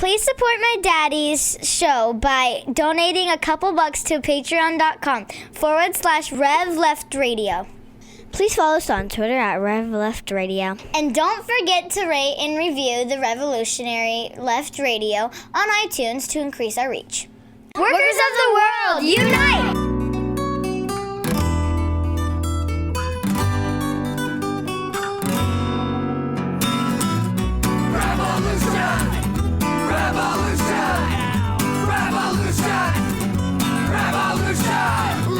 Please support my daddy's show by donating a couple bucks to patreon.com/RevLeftRadio. Please follow us on Twitter at RevLeftRadio. And don't forget to rate and review the Revolutionary Left Radio on iTunes to increase our reach. Workers of the world, unite!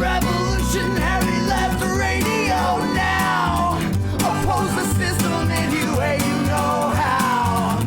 Revolutionary Left Radio now. Oppose the system any way you know how.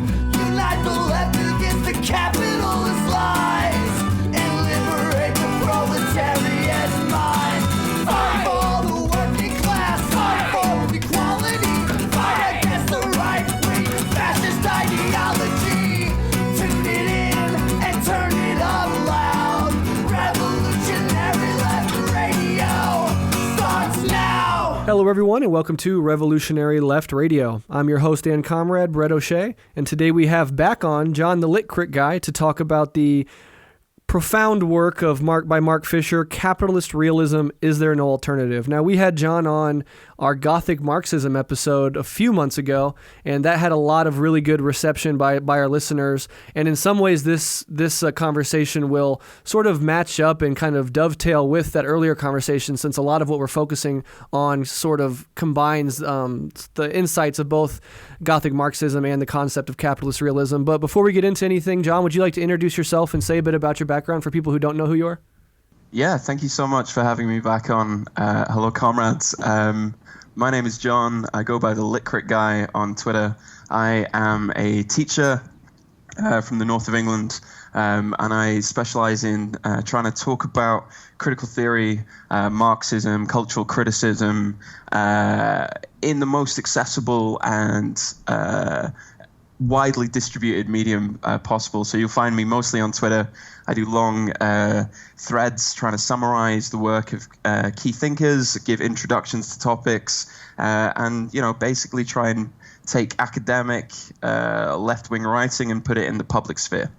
Unite the left against the capitalist lies and liberate the proletariat's mind. Fight for the working class, fight for equality, fight against the right-wing fascist ideology. Tune it in and turn it up loud. Revolutionary Left Radio starts now. Hello, everyone, and welcome to Revolutionary Left Radio. I'm your host and comrade, Brett O'Shea, and today we have back on John the Lit Crit Guy to talk about the profound work of Mark Fisher, Capitalist Realism, Is There No Alternative? Now, we had John on our Gothic Marxism episode a few months ago, and that had a lot of really good reception by our listeners. And in some ways, this conversation will sort of match up and kind of dovetail with that earlier conversation, since a lot of what we're focusing on sort of combines the insights of both Gothic Marxism and the concept of capitalist realism. But before we get into anything, John, would you like to introduce yourself and say a bit about your background for people who don't know who you are? Yeah, thank you so much for having me back on. Hello, comrades. My name is John. I go by the Lit Crit Guy on Twitter. I am a teacher from the north of England, and I specialize in trying to talk about critical theory, Marxism, cultural criticism, in the most accessible and widely distributed medium possible. So you'll find me mostly on Twitter. I do long threads trying to summarize the work of key thinkers, give introductions to topics, and basically try and take academic left-wing writing and put it in the public sphere.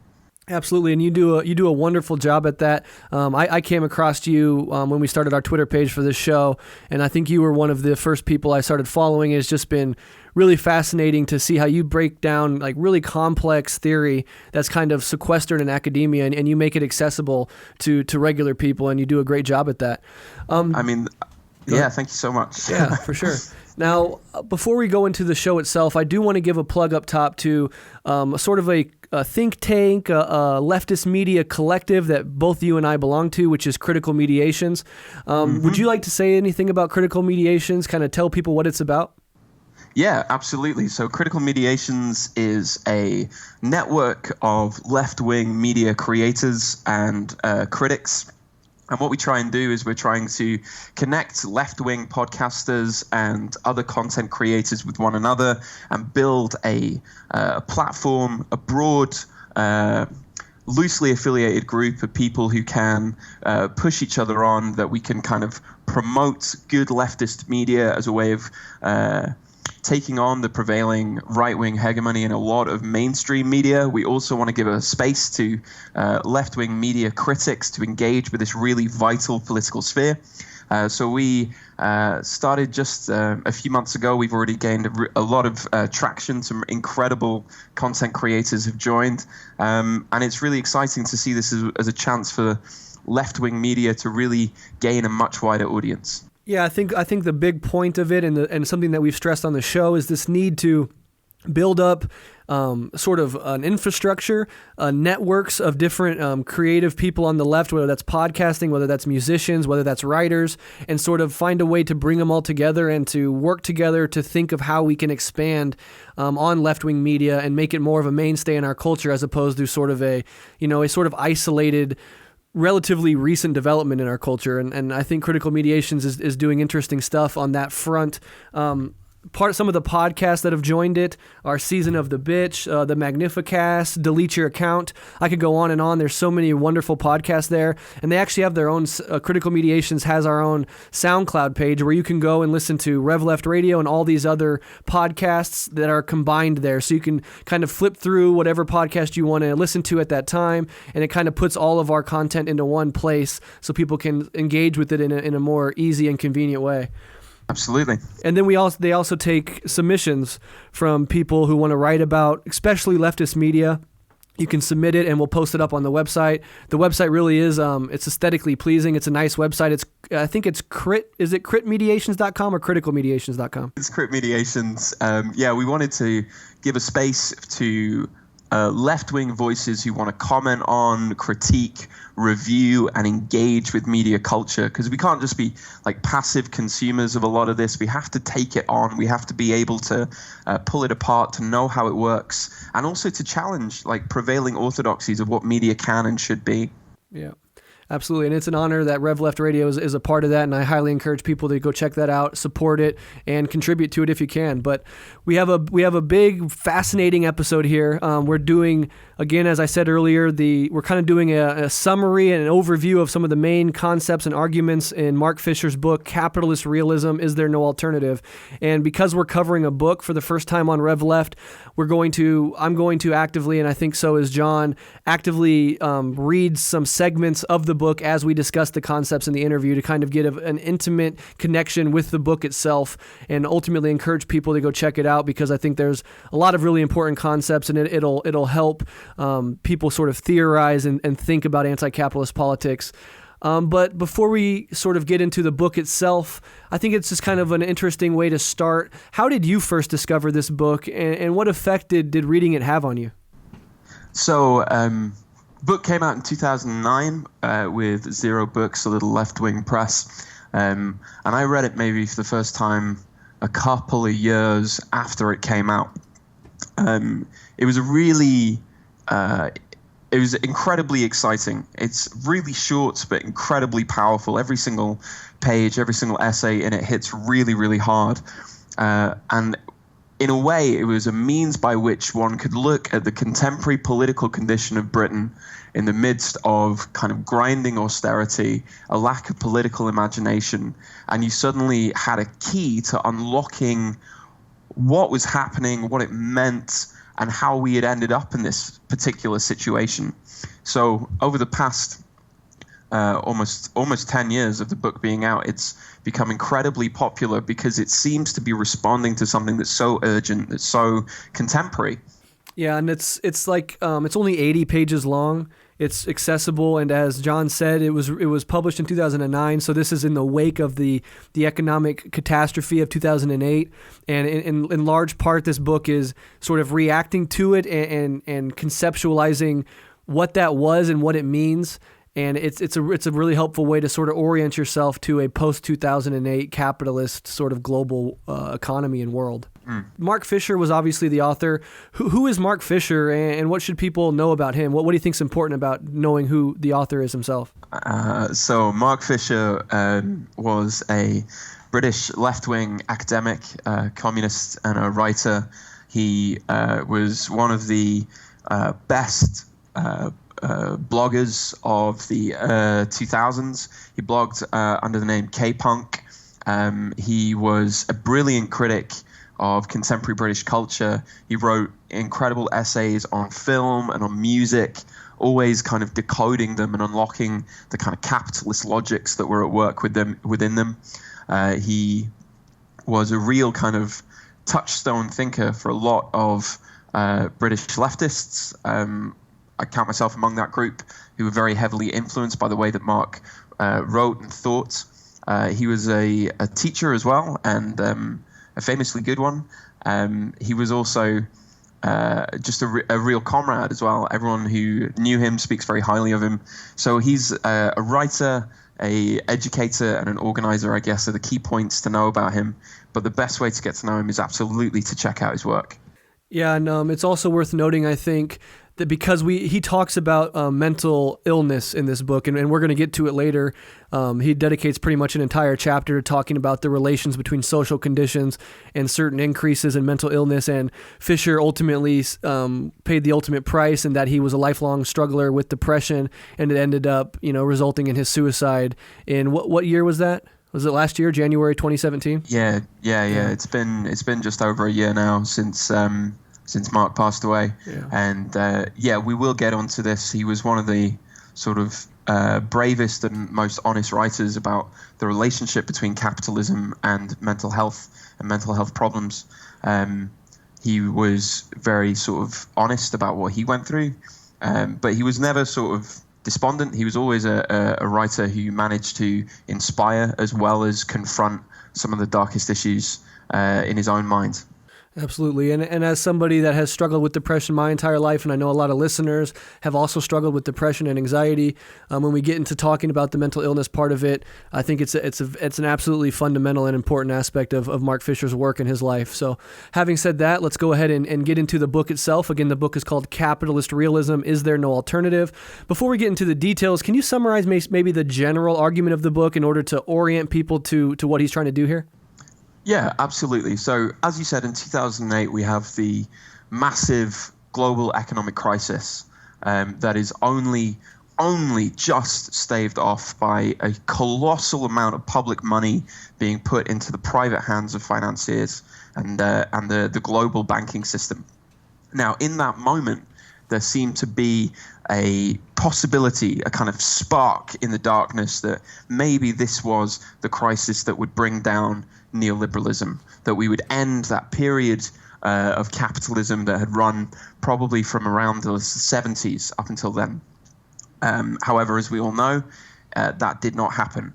Absolutely, and you do a wonderful job at that. I came across you when we started our Twitter page for this show, and I think you were one of the first people I started following. It's just been really fascinating to see how you break down like really complex theory that's kind of sequestered in academia, and you make it accessible to regular people, and you do a great job at that. Thank you so much. Yeah, for sure. Now, before we go into the show itself, I do want to give a plug up top to sort of a think tank, a leftist media collective that both you and I belong to, which is Critical Mediations. Would you like to say anything about Critical Mediations, kind of tell people what it's about? Yeah, absolutely. So Critical Mediations is a network of left-wing media creators and critics. And what we try and do is we're trying to connect left-wing podcasters and other content creators with one another and build a platform, a broad, loosely affiliated group of people who can push each other on, that we can kind of promote good leftist media as a way of taking on the prevailing right-wing hegemony in a lot of mainstream media. We also want to give a space to left-wing media critics to engage with this really vital political sphere. So we started just a few months ago. We've already gained a lot of traction. Some incredible content creators have joined. And it's really exciting to see this as a chance for left-wing media to really gain a much wider audience. Yeah, I think the big point of it, and something that we've stressed on the show, is this need to build up sort of an infrastructure, networks of different creative people on the left, whether that's podcasting, whether that's musicians, whether that's writers, and sort of find a way to bring them all together and to work together to think of how we can expand on left-wing media and make it more of a mainstay in our culture, as opposed to sort of a sort of isolated, relatively recent development in our culture. And I think Critical Mediations is doing interesting stuff on that front. some of the podcasts that have joined it are Season of the Bitch, the Magnificast, Delete Your Account. I could go on and on. There's so many wonderful podcasts there, and they actually have their own. Critical Mediations has our own SoundCloud page where you can go and listen to Rev Left Radio and all these other podcasts that are combined there. So you can kind of flip through whatever podcast you want to listen to at that time, and it kind of puts all of our content into one place so people can engage with it in a more easy and convenient way. Absolutely. And then they also take submissions from people who want to write about, especially leftist media. You can submit it, and we'll post it up on the website. The website really is it's aesthetically pleasing. It's a nice website. I think it's is it critmediations.com or criticalmediations.com? It's Crit Mediations. We wanted to give a space to left-wing voices who want to comment on, critique, review, and engage with media culture, because we can't just be like passive consumers of a lot of this. We have to take it on. We have to be able to pull it apart, to know how it works, and also to challenge like prevailing orthodoxies of what media can and should be. Yeah. Absolutely, and it's an honor that Rev Left Radio is a part of that, and I highly encourage people to go check that out, support it, and contribute to it if you can. But we have a big, fascinating episode here. We're doing, again, as I said earlier, we're kind of doing a summary and an overview of some of the main concepts and arguments in Mark Fisher's book, Capitalist Realism: Is There No Alternative? And because we're covering a book for the first time on Rev Left, I'm going to actively, and I think so is John, actively read some segments of the book as we discuss the concepts in the interview to kind of get an intimate connection with the book itself, and ultimately encourage people to go check it out, because I think there's a lot of really important concepts, and it'll help people sort of theorize and think about anti-capitalist politics. But before we sort of get into the book itself, I think it's just kind of an interesting way to start. How did you first discover this book, and what effect did reading it have on you? So, book came out in 2009 with Zero Books, a little left-wing press, and I read it maybe for the first time a couple of years after it came out. It was it was incredibly exciting. It's really short but incredibly powerful. Every single page, every single essay in it hits really, really hard, and in a way, it was a means by which one could look at the contemporary political condition of Britain in the midst of kind of grinding austerity, a lack of political imagination, and you suddenly had a key to unlocking what was happening, what it meant, and how we had ended up in this particular situation. So over the past almost 10 years of the book being out, it's become incredibly popular because it seems to be responding to something that's so urgent, that's so contemporary. Yeah, and it's like it's only 80 pages long. It's accessible, and as John said, it was published in 2009. So this is in the wake of the economic catastrophe of 2008, and in large part, this book is sort of reacting to it and conceptualizing what that was and what it means. And it's a really helpful way to sort of orient yourself to a post-2008 capitalist sort of global economy and world. Mark Fisher was obviously the author. Who is Mark Fisher, and what should people know about him? What do you think is important about knowing who the author is himself? So Mark Fisher was a British left-wing academic, communist, and a writer. He was one of the best bloggers of the 2000s. He blogged under the name K-Punk. He was a brilliant critic of contemporary British culture. He wrote incredible essays on film and on music, always kind of decoding them and unlocking the kind of capitalist logics that were at work within them. He was a real kind of touchstone thinker for a lot of British leftists. I count myself among that group, who were very heavily influenced by the way that Mark wrote and thought. He was a teacher as well, and a famously good one. He was also just a real comrade as well. Everyone who knew him speaks very highly of him. So he's a writer, a educator, and an organizer, I guess, are the key points to know about him. But the best way to get to know him is absolutely to check out his work. Yeah, and it's also worth noting, I think, that because he talks about mental illness in this book, and we're going to get to it later. He dedicates pretty much an entire chapter to talking about the relations between social conditions and certain increases in mental illness, and Fisher ultimately paid the ultimate price, and that he was a lifelong struggler with depression, and it ended up, resulting in his suicide. In what year was that? Was it last year, January 2017? Yeah. It's been just over a year now since Mark passed away. Yeah. And we will get onto this. He was one of the sort of bravest and most honest writers about the relationship between capitalism and mental health problems. He was very sort of honest about what he went through, but he was never sort of despondent. He was always a writer who managed to inspire as well as confront some of the darkest issues in his own mind. Absolutely. And as somebody that has struggled with depression my entire life, and I know a lot of listeners have also struggled with depression and anxiety, when we get into talking about the mental illness part of it, I think it's an absolutely fundamental and important aspect of Mark Fisher's work in his life. So having said that, let's go ahead and get into the book itself. Again, the book is called Capitalist Realism, Is There No Alternative? Before we get into the details, can you summarize maybe the general argument of the book in order to orient people to what he's trying to do here? Yeah, absolutely. So, as you said, in 2008, we have the massive global economic crisis that is only just staved off by a colossal amount of public money being put into the private hands of financiers and the global banking system. Now, in that moment, there seemed to be a possibility, a kind of spark in the darkness that maybe this was the crisis that would bring down neoliberalism, that we would end that period of capitalism that had run probably from around the 70s up until then. However, as we all know, that did not happen.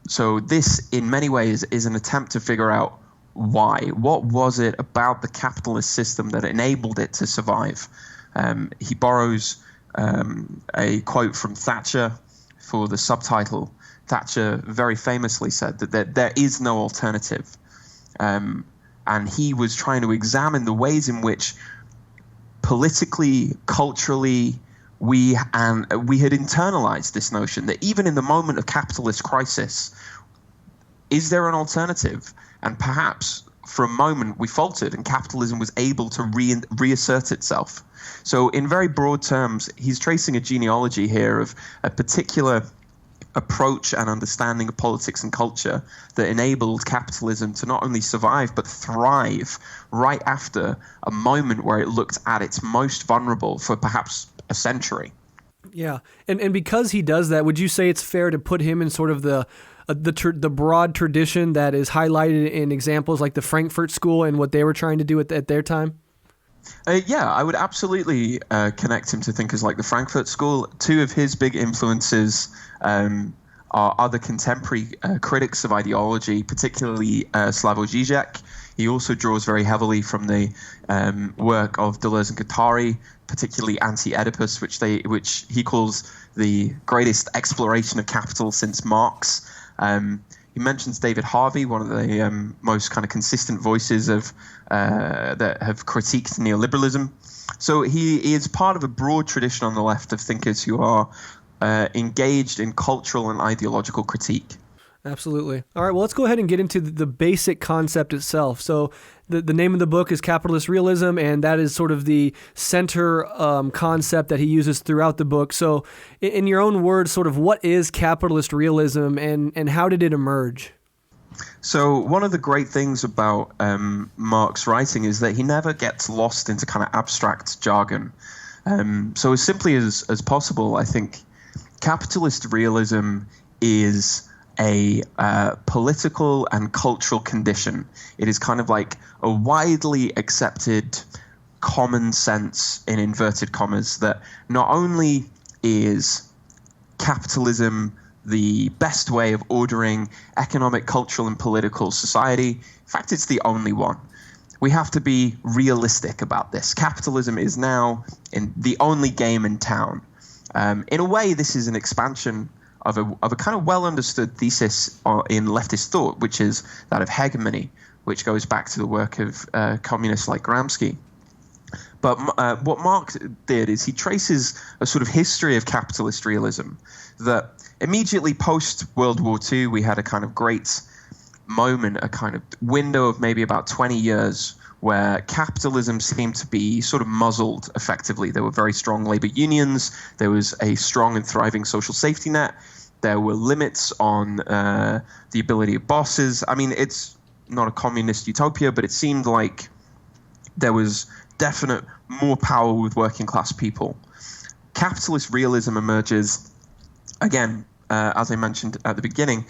So this, in many ways, is an attempt to figure out why. What was it about the capitalist system that enabled it to survive? He borrows a quote from Thatcher for the subtitle. Thatcher very famously said that there is no alternative. And he was trying to examine the ways in which politically, culturally, we had internalized this notion that even in the moment of capitalist crisis, is there an alternative? And perhaps for a moment we faltered and capitalism was able to reassert itself. So in very broad terms, he's tracing a genealogy here of a particular approach and understanding of politics and culture that enabled capitalism to not only survive but thrive right after a moment where it looked at its most vulnerable for perhaps a century. Yeah, and because he does that, would you say it's fair to put him in sort of the broad tradition that is highlighted in examples like the Frankfurt School and what they were trying to do at their time? Yeah, I would absolutely connect him to thinkers like the Frankfurt School. Two of his big influences are other contemporary critics of ideology, particularly Slavoj Žižek. He also draws very heavily from the work of Deleuze and Guattari, particularly Anti-Oedipus, which he calls the greatest exploration of capital since Marx. He mentions David Harvey, one of the most kind of consistent voices of that have critiqued neoliberalism. So he is part of a broad tradition on the left of thinkers who are engaged in cultural and ideological critique. Absolutely. All right, well, let's go ahead and get into the basic concept itself. So the name of the book is Capitalist Realism, and that is sort of the center concept that he uses throughout the book. So in your own words, sort of what is capitalist realism and how did it emerge? So one of the great things about Mark's writing is that he never gets lost into kind of abstract jargon. So as simply as possible, I think capitalist realism is a political and cultural condition. It is kind of like a widely accepted common sense, in inverted commas, that not only is capitalism the best way of ordering economic, cultural, and political society, in fact, it's the only one. We have to be realistic about this. Capitalism is now the only game in town. In a way, this is an expansion of a kind of well-understood thesis in leftist thought, which is that of hegemony, which goes back to the work of communists like Gramsci. But what Mark did is he traces a sort of history of capitalist realism that immediately post World War II, we had a kind of great moment, a kind of window of maybe about 20 years where capitalism seemed to be sort of muzzled effectively. There were very strong labor unions. There was a strong and thriving social safety net. There were limits on the ability of bosses. I mean, it's not a communist utopia, but it seemed like there was definite more power with working class people. Capitalist realism emerges, again, as I mentioned at the beginning.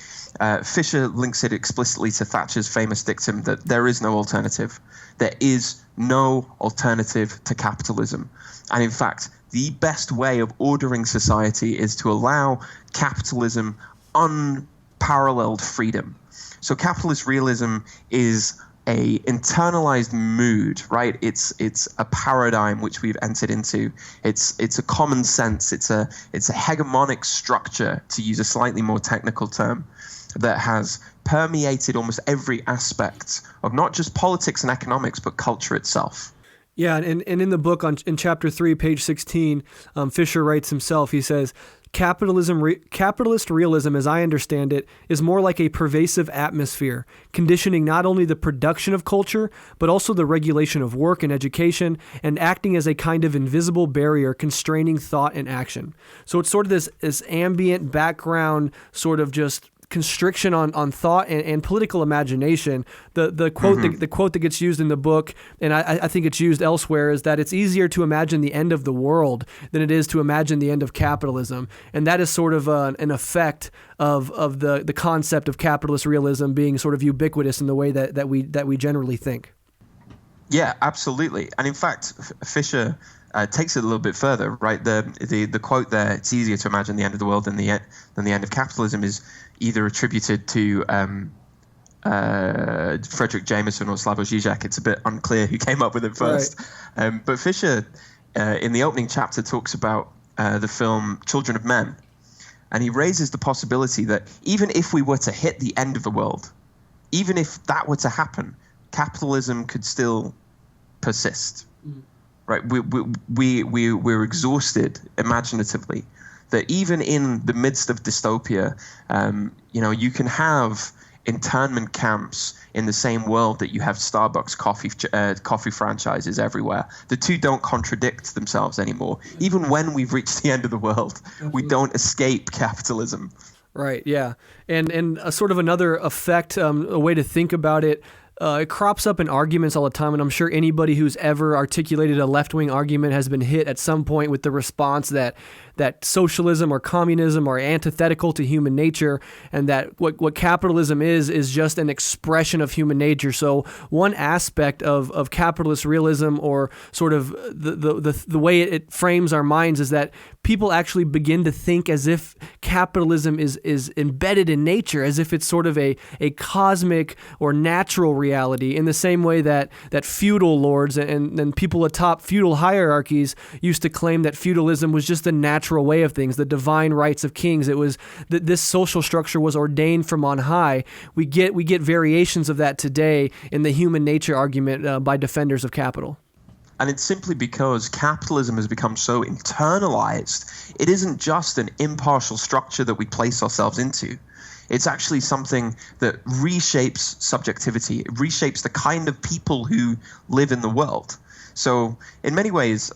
Fisher links it explicitly to Thatcher's famous dictum that there is no alternative. There is no alternative to capitalism. And in fact, the best way of ordering society is to allow capitalism unparalleled freedom. So capitalist realism is a internalized mood, right? It's a paradigm which we've entered into. It's a common sense. It's a hegemonic structure, to use a slightly more technical term, that has permeated almost every aspect of not just politics and economics, but culture itself. Yeah, and in the book, in chapter 3, page 16, Fisher writes himself, he says, capitalist realism, as I understand it, is more like a pervasive atmosphere, conditioning not only the production of culture, but also the regulation of work and education, and acting as a kind of invisible barrier constraining thought and action. So it's sort of this ambient background, sort of just constriction on thought and political imagination. The quote the quote that gets used in the book, and I think it's used elsewhere, is that it's easier to imagine the end of the world than it is to imagine the end of capitalism. And that is sort of an effect of the concept of capitalist realism being sort of ubiquitous in the way that we generally think. Yeah, absolutely. And in fact, Fisher takes it a little bit further, right? The quote there, "It's easier to imagine the end of the world than the end of capitalism," is either attributed to Frederick Jameson or Slavoj Žižek. It's a bit unclear who came up with it first. Right. But Fisher, in the opening chapter, talks about the film Children of Men. And he raises the possibility that even if we were to hit the end of the world, even if that were to happen, capitalism could still persist. Right? We're exhausted imaginatively. That even in the midst of dystopia, you can have internment camps in the same world that you have Starbucks coffee franchises everywhere. The two don't contradict themselves anymore. Even when we've reached the end of the world, we don't escape capitalism. Right, yeah. And a sort of another effect, a way to think about it, it crops up in arguments all the time, and I'm sure anybody who's ever articulated a left-wing argument has been hit at some point with the response that socialism or communism are antithetical to human nature, and that what capitalism is just an expression of human nature. So one aspect of capitalist realism, or sort of the way it frames our minds, is that people actually begin to think as if capitalism is embedded in nature, as if it's sort of a cosmic or natural reality, in the same way that feudal lords and people atop feudal hierarchies used to claim that feudalism was just a natural way of things, the divine rights of kings. It was that this social structure was ordained from on high. We get variations of that today in the human nature argument by defenders of capital. And it's simply because capitalism has become so internalized. It isn't just an impartial structure that we place ourselves into. It's actually something that reshapes subjectivity. It reshapes the kind of people who live in the world. So in many ways,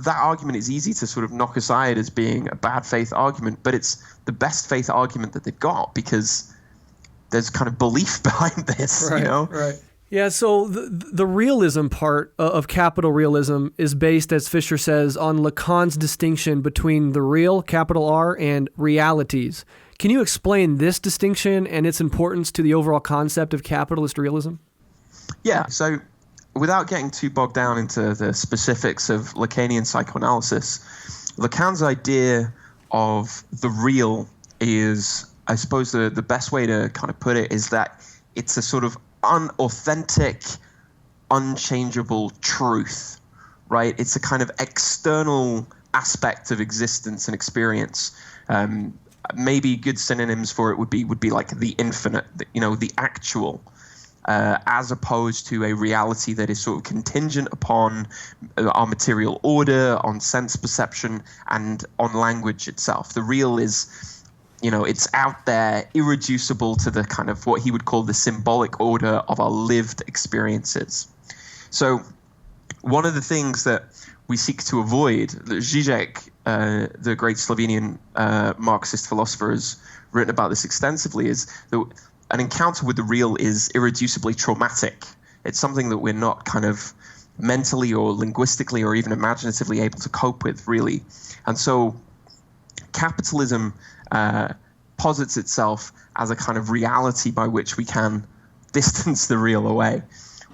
that argument is easy to sort of knock aside as being a bad faith argument, but it's the best faith argument that they've got because there's kind of belief behind this, right, you know? Right. Yeah, so the realism part of capital realism is based, as Fisher says, on Lacan's distinction between the real, capital R, and realities. Can you explain this distinction and its importance to the overall concept of capitalist realism? Yeah, so without getting too bogged down into the specifics of Lacanian psychoanalysis, Lacan's idea of the real is, I suppose the best way to kind of put it is that it's a sort of unauthentic, unchangeable truth, right? It's a kind of external aspect of existence and experience. Maybe good synonyms for it would be like the infinite, the actual. as opposed to a reality that is sort of contingent upon our material order, on sense perception, and on language itself. The real is, it's out there, irreducible to the kind of what he would call the symbolic order of our lived experiences. So one of the things that we seek to avoid, Zizek, the great Slovenian Marxist philosopher, has written about this extensively, is that an encounter with the real is irreducibly traumatic. It's something that we're not kind of mentally or linguistically or even imaginatively able to cope with, really. And so capitalism posits itself as a kind of reality by which we can distance the real away.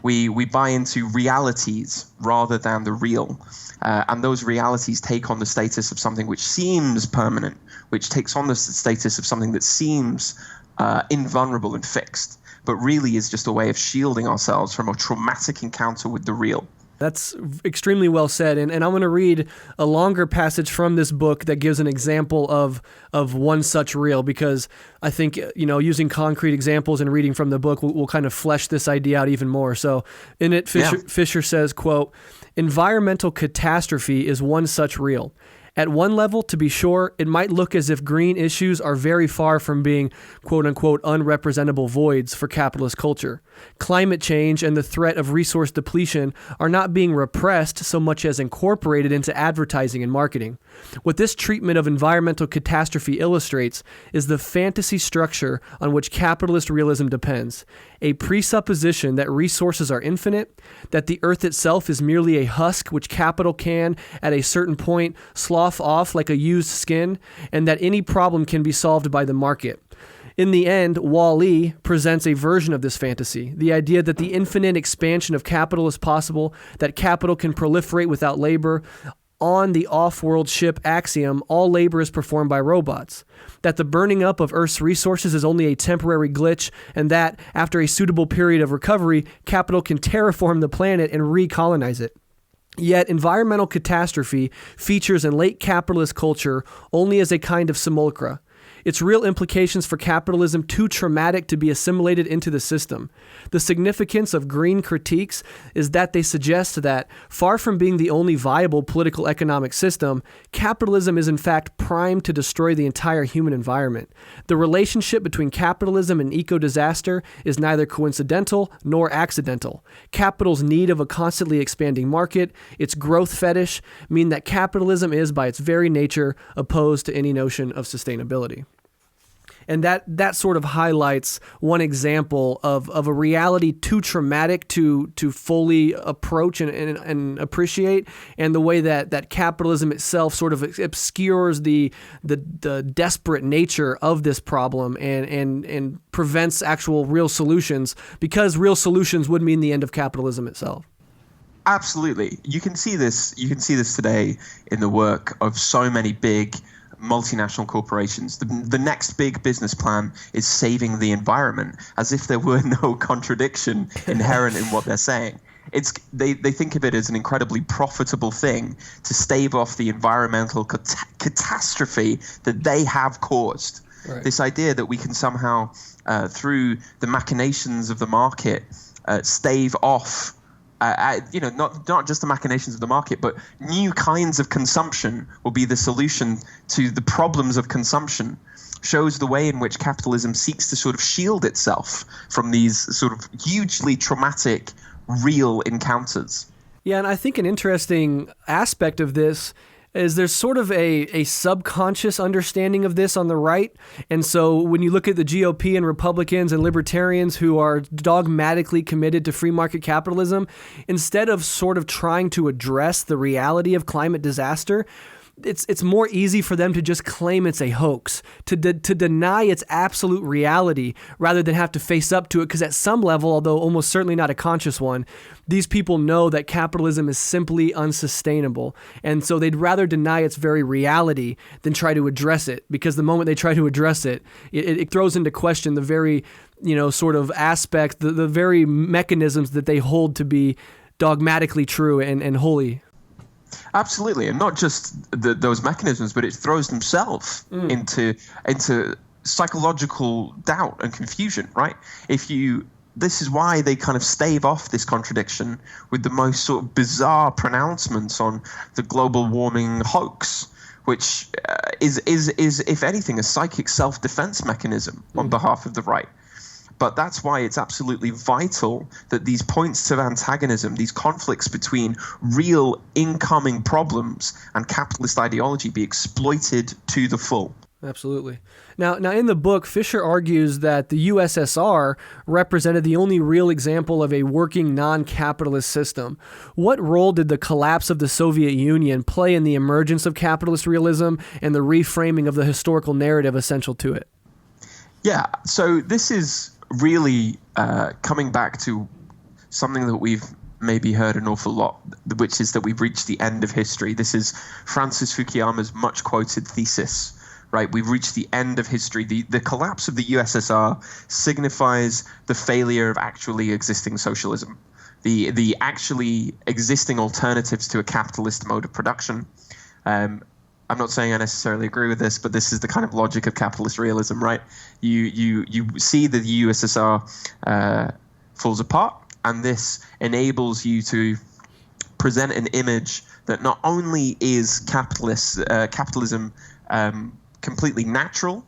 We buy into realities rather than the real. And those realities take on the status of something which seems permanent, which takes on the status of something that seems invulnerable and fixed, but really is just a way of shielding ourselves from a traumatic encounter with the real. That's extremely well said. And I'm going to read a longer passage from this book that gives an example of one such real, because I think, using concrete examples and reading from the book will kind of flesh this idea out even more. So in it, Fisher says, quote, "Environmental catastrophe is one such real. At one level, to be sure, it might look as if green issues are very far from being, quote-unquote, unrepresentable voids for capitalist culture. Climate change and the threat of resource depletion are not being repressed so much as incorporated into advertising and marketing. What this treatment of environmental catastrophe illustrates is the fantasy structure on which capitalist realism depends, a presupposition that resources are infinite, that the earth itself is merely a husk which capital can, at a certain point, slough off like a used skin, and that any problem can be solved by the market. In the end, Wall-E presents a version of this fantasy, the idea that the infinite expansion of capital is possible, that capital can proliferate without labor. On the off-world ship axiom, all labor is performed by robots, that the burning up of Earth's resources is only a temporary glitch, and that, after a suitable period of recovery, capital can terraform the planet and recolonize it. Yet environmental catastrophe features in late capitalist culture only as a kind of simulacra. Its real implications for capitalism too traumatic to be assimilated into the system. The significance of green critiques is that they suggest that, far from being the only viable political economic system, capitalism is in fact primed to destroy the entire human environment. The relationship between capitalism and eco-disaster is neither coincidental nor accidental. Capital's need of a constantly expanding market, its growth fetish, mean that capitalism is, by its very nature, opposed to any notion of sustainability. And that sort of highlights one example of a reality too traumatic to fully approach and appreciate, and the way that capitalism itself sort of obscures the desperate nature of this problem and prevents actual real solutions, because real solutions would mean the end of capitalism itself. Absolutely. You can see this today in the work of so many big multinational corporations. The next big business plan is saving the environment, as if there were no contradiction inherent in what they're saying. They think of it as an incredibly profitable thing to stave off the environmental catastrophe that they have caused. Right. This idea that we can somehow, through the machinations of the market, stave off not just the machinations of the market, but new kinds of consumption will be the solution to the problems of consumption, shows the way in which capitalism seeks to sort of shield itself from these sort of hugely traumatic, real encounters. Yeah, and I think an interesting aspect of this is there's sort of a subconscious understanding of this on the right. And so when you look at the GOP and Republicans and libertarians who are dogmatically committed to free market capitalism, instead of sort of trying to address the reality of climate disaster, it's more easy for them to just claim it's a hoax, to deny its absolute reality rather than have to face up to it, because at some level, although almost certainly not a conscious one, these people know that capitalism is simply unsustainable. And so they'd rather deny its very reality than try to address it, because the moment they try to address it, it throws into question the very, sort of aspect, the very mechanisms that they hold to be dogmatically true and holy. Absolutely, and not just those mechanisms, but it throws themselves into psychological doubt and confusion, right? If you this is why they kind of stave off this contradiction with the most sort of bizarre pronouncements on the global warming hoax, which is if anything, a psychic self-defense mechanism on behalf of the right. But that's why it's absolutely vital that these points of antagonism, these conflicts between real incoming problems and capitalist ideology, be exploited to the full. Absolutely. Now, in the book, Fisher argues that the USSR represented the only real example of a working non-capitalist system. What role did the collapse of the Soviet Union play in the emergence of capitalist realism and the reframing of the historical narrative essential to it? Yeah, so this is really coming back to something that we've maybe heard an awful lot, which is that we've reached the end of history. This is Francis Fukuyama's much quoted thesis, right? We've reached the end of history. The collapse of the USSR signifies the failure of actually existing socialism, the actually existing alternatives to a capitalist mode of production. I'm not saying I necessarily agree with this, but this is the kind of logic of capitalist realism, right? You see that the USSR falls apart, and this enables you to present an image that not only is capitalism completely natural,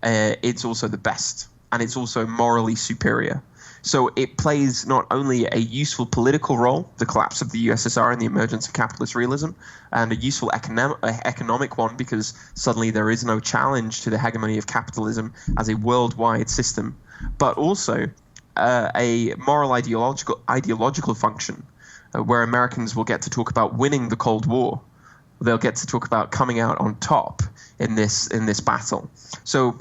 it's also the best, and it's also morally superior. So it plays not only a useful political role, the collapse of the USSR and the emergence of capitalist realism, and a useful economic one, because suddenly there is no challenge to the hegemony of capitalism as a worldwide system, but also a moral ideological function, where Americans will get to talk about winning the Cold War. They'll get to talk about coming out on top in this battle. So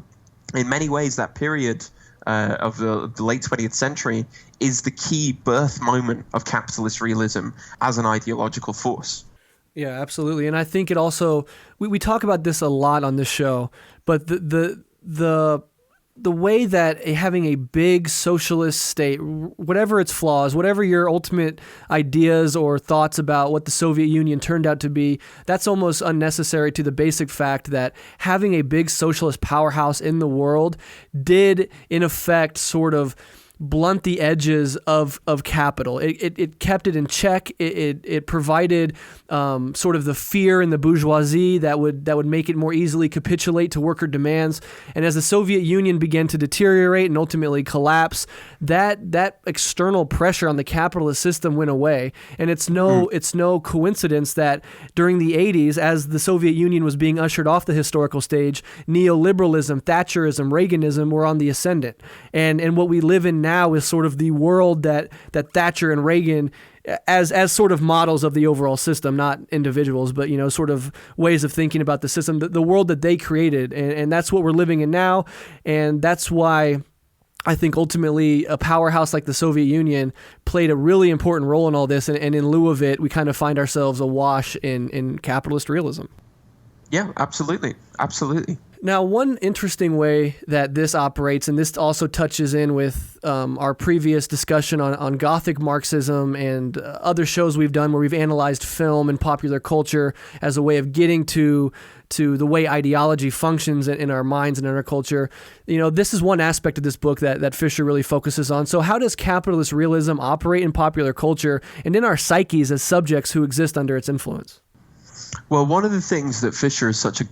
in many ways, that period of the late 20th century is the key birth moment of capitalist realism as an ideological force. Yeah, absolutely. And I think it also, we talk about this a lot on this show, but the way that having a big socialist state, whatever its flaws, whatever your ultimate ideas or thoughts about what the Soviet Union turned out to be, that's almost unnecessary to the basic fact that having a big socialist powerhouse in the world did, in effect, sort of blunt the edges of capital. It kept it in check. It provided sort of the fear in the bourgeoisie that would make it more easily capitulate to worker demands. And as the Soviet Union began to deteriorate and ultimately collapse, that external pressure on the capitalist system went away. And it's no coincidence that during the 80s, as the Soviet Union was being ushered off the historical stage, neoliberalism, Thatcherism, Reaganism were on the ascendant. And what we live in now is sort of the world that Thatcher and Reagan, as sort of models of the overall system, not individuals, but sort of ways of thinking about the system, the world that they created, and that's what we're living in now. And that's why I think ultimately a powerhouse like the Soviet Union played a really important role in all this, and in lieu of it, we kind of find ourselves awash in capitalist realism. Yeah, absolutely. Now, one interesting way that this operates, and this also touches in with our previous discussion on Gothic Marxism and other shows we've done where we've analyzed film and popular culture as a way of getting to the way ideology functions in our minds and in our culture. This is one aspect of this book that Fisher really focuses on. So how does capitalist realism operate in popular culture and in our psyches as subjects who exist under its influence? Well, one of the things that Fisher is such a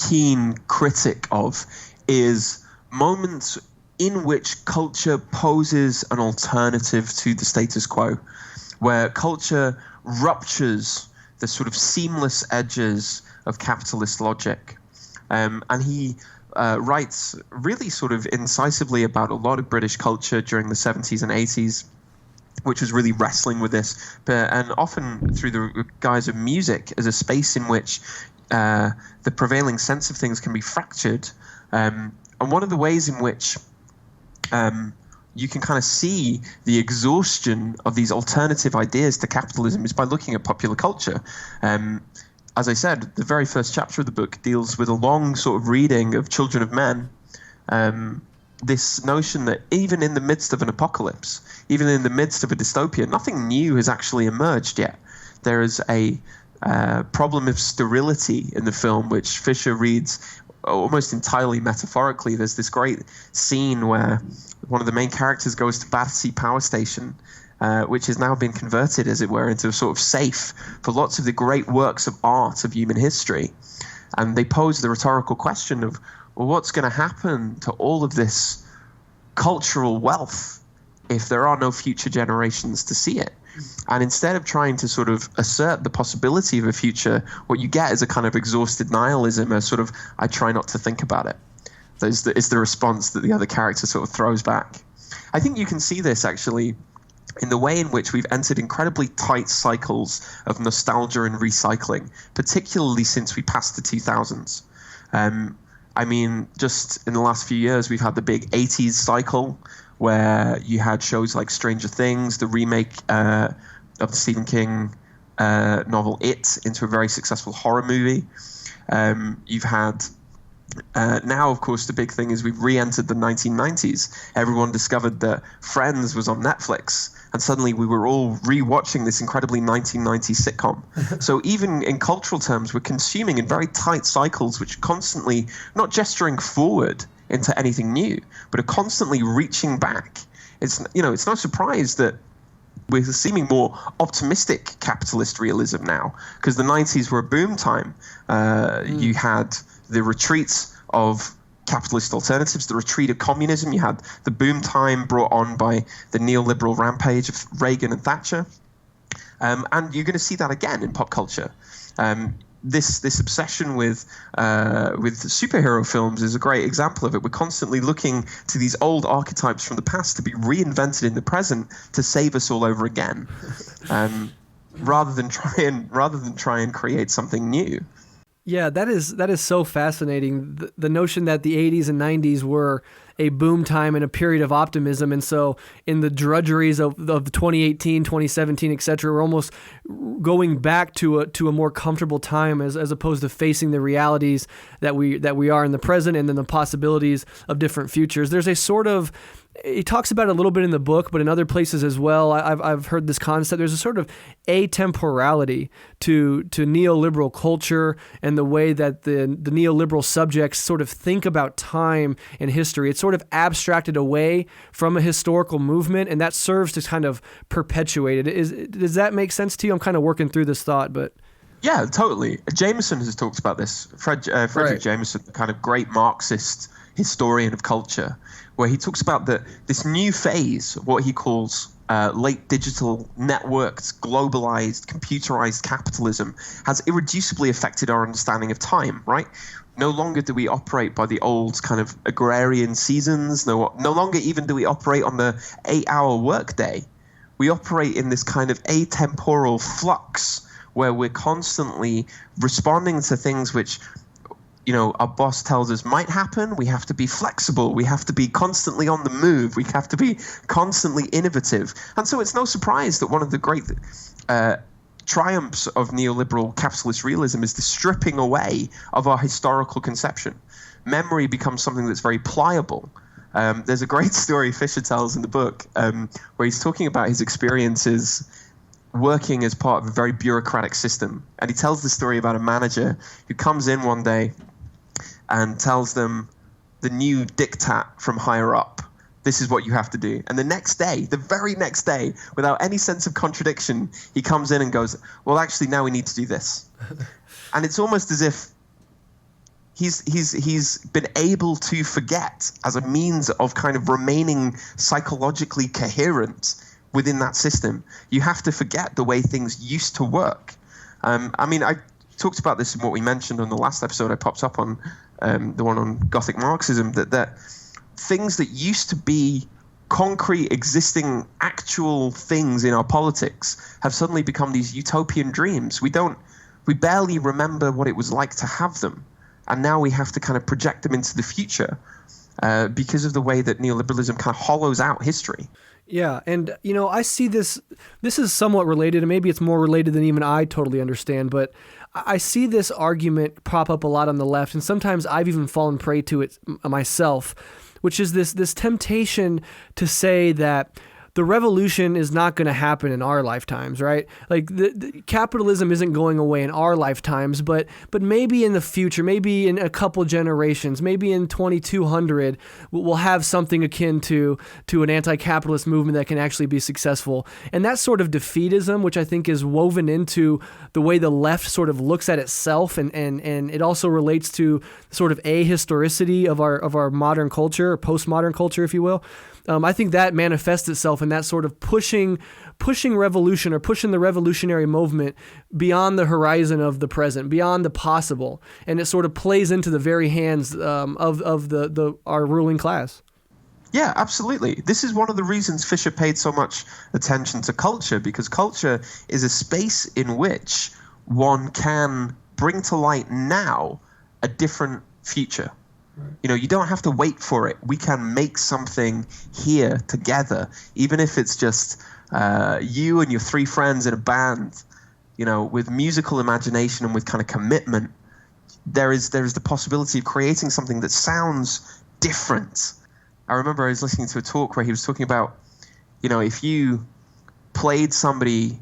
keen critic of is moments in which culture poses an alternative to the status quo, where culture ruptures the sort of seamless edges of capitalist logic. And he writes really sort of incisively about a lot of British culture during the 70s and 80s, which was really wrestling with this, and often through the guise of music as a space in which the prevailing sense of things can be fractured. And one of the ways in which you can kind of see the exhaustion of these alternative ideas to capitalism is by looking at popular culture. As I said, the very first chapter of the book deals with a long sort of reading of Children of Men. This notion that even in the midst of an apocalypse, even in the midst of a dystopia, nothing new has actually emerged yet. There is a problem of sterility in the film, which Fisher reads almost entirely metaphorically. There's this great scene where one of the main characters goes to Battersea Power Station, which has now been converted, as it were, into a sort of safe for lots of the great works of art of human history. And they pose the rhetorical question of, well, what's going to happen to all of this cultural wealth if there are no future generations to see it? And instead of trying to sort of assert the possibility of a future, what you get is a kind of exhausted nihilism, a sort of, I try not to think about it. Is the response that the other character sort of throws back. I think you can see this actually in the way in which we've entered incredibly tight cycles of nostalgia and recycling, particularly since we passed the 2000s. I mean, just in the last few years, we've had the big 80s cycle where you had shows like Stranger Things, the remake of the Stephen King novel It into a very successful horror movie. You've had now, of course, the big thing is we've re-entered the 1990s. Everyone discovered that Friends was on Netflix, and suddenly we were all re-watching this incredibly 1990s sitcom. So even in cultural terms, we're consuming in very tight cycles, which are constantly not gesturing forward into anything new, but are constantly reaching back. It's no surprise that we're seeming more optimistic capitalist realism now, because the 90s were a boom time. You had the retreat of capitalist alternatives, the retreat of communism. You had the boom time brought on by the neoliberal rampage of Reagan and Thatcher. And you're going to see that again in pop culture. This obsession with superhero films is a great example of it. We're constantly looking to these old archetypes from the past to be reinvented in the present to save us all over again, rather than try and create something new. Yeah, that is so fascinating. The notion that the 80s and 90s were a boom time and a period of optimism, and so in the drudgeries of 2018, 2017, etc., we're almost going back to a more comfortable time as opposed to facing the realities that we are in the present and then the possibilities of different futures. There's a sort of, he talks about it a little bit in the book, but in other places as well, I've heard this concept. There's a sort of atemporality to neoliberal culture and the way that the neoliberal subjects sort of think about time and history. It's sort of abstracted away from a historical movement, and that serves to kind of perpetuate it. Does that make sense to you? I'm kind of working through this thought, but... Yeah, totally. Jameson has talked about this. Frederick Right. Jameson, the kind of great Marxist historian of culture, where he talks about this new phase, what he calls late digital, networked, globalized, computerized capitalism, has irreducibly affected our understanding of time, right? No longer do we operate by the old kind of agrarian seasons. No longer even do we operate on the 8-hour workday. We operate in this kind of atemporal flux where we're constantly responding to things which, our boss tells us might happen. We have to be flexible. We have to be constantly on the move. We have to be constantly innovative. And so it's no surprise that one of the great triumphs of neoliberal capitalist realism is the stripping away of our historical conception. Memory becomes something that's very pliable. There's a great story Fisher tells in the book where he's talking about his experiences working as part of a very bureaucratic system. And he tells the story about a manager who comes in one day and tells them the new diktat from higher up. This is what you have to do. And the very next day, without any sense of contradiction, he comes in and goes, well, actually, now we need to do this. And it's almost as if he's been able to forget as a means of kind of remaining psychologically coherent within that system. You have to forget the way things used to work. I talked about this in what we mentioned on the last episode I popped up on, the one on Gothic Marxism, that things that used to be concrete, existing, actual things in our politics have suddenly become these utopian dreams. We barely remember what it was like to have them. And now we have to kind of project them into the future because of the way that neoliberalism kind of hollows out history. Yeah, and I see this is somewhat related, and maybe it's more related than even I totally understand, but I see this argument pop up a lot on the left, and sometimes I've even fallen prey to it myself, which is this temptation to say that the revolution is not going to happen in our lifetimes, right? Like the capitalism isn't going away in our lifetimes, but maybe in the future, maybe in a couple generations, maybe in 2200, we'll have something akin to an anti-capitalist movement that can actually be successful. And that sort of defeatism, which I think is woven into the way the left sort of looks at itself, and it also relates to sort of ahistoricity of our modern culture, or postmodern culture, if you will. I think that manifests itself in that sort of pushing revolution, or pushing the revolutionary movement beyond the horizon of the present, beyond the possible, and it sort of plays into the very hands of our ruling class. Yeah, absolutely. This is one of the reasons Fisher paid so much attention to culture, because culture is a space in which one can bring to light now a different future. You know, you don't have to wait for it. We can make something here together, even if it's just you and your three friends in a band, you know, with musical imagination and with kind of commitment. There is the possibility of creating something that sounds different. I remember I was listening to a talk where he was talking about, you know, if you played somebody,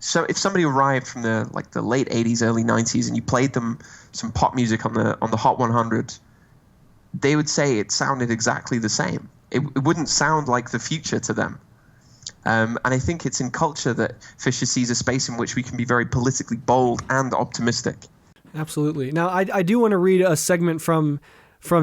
so if somebody arrived from the late 80s, early 90s, and you played them some pop music on the Hot 100, they would say it sounded exactly the same. It wouldn't sound like the future to them. And I think it's in culture that Fisher sees a space in which we can be very politically bold and optimistic. Absolutely. Now, I do want to read a segment from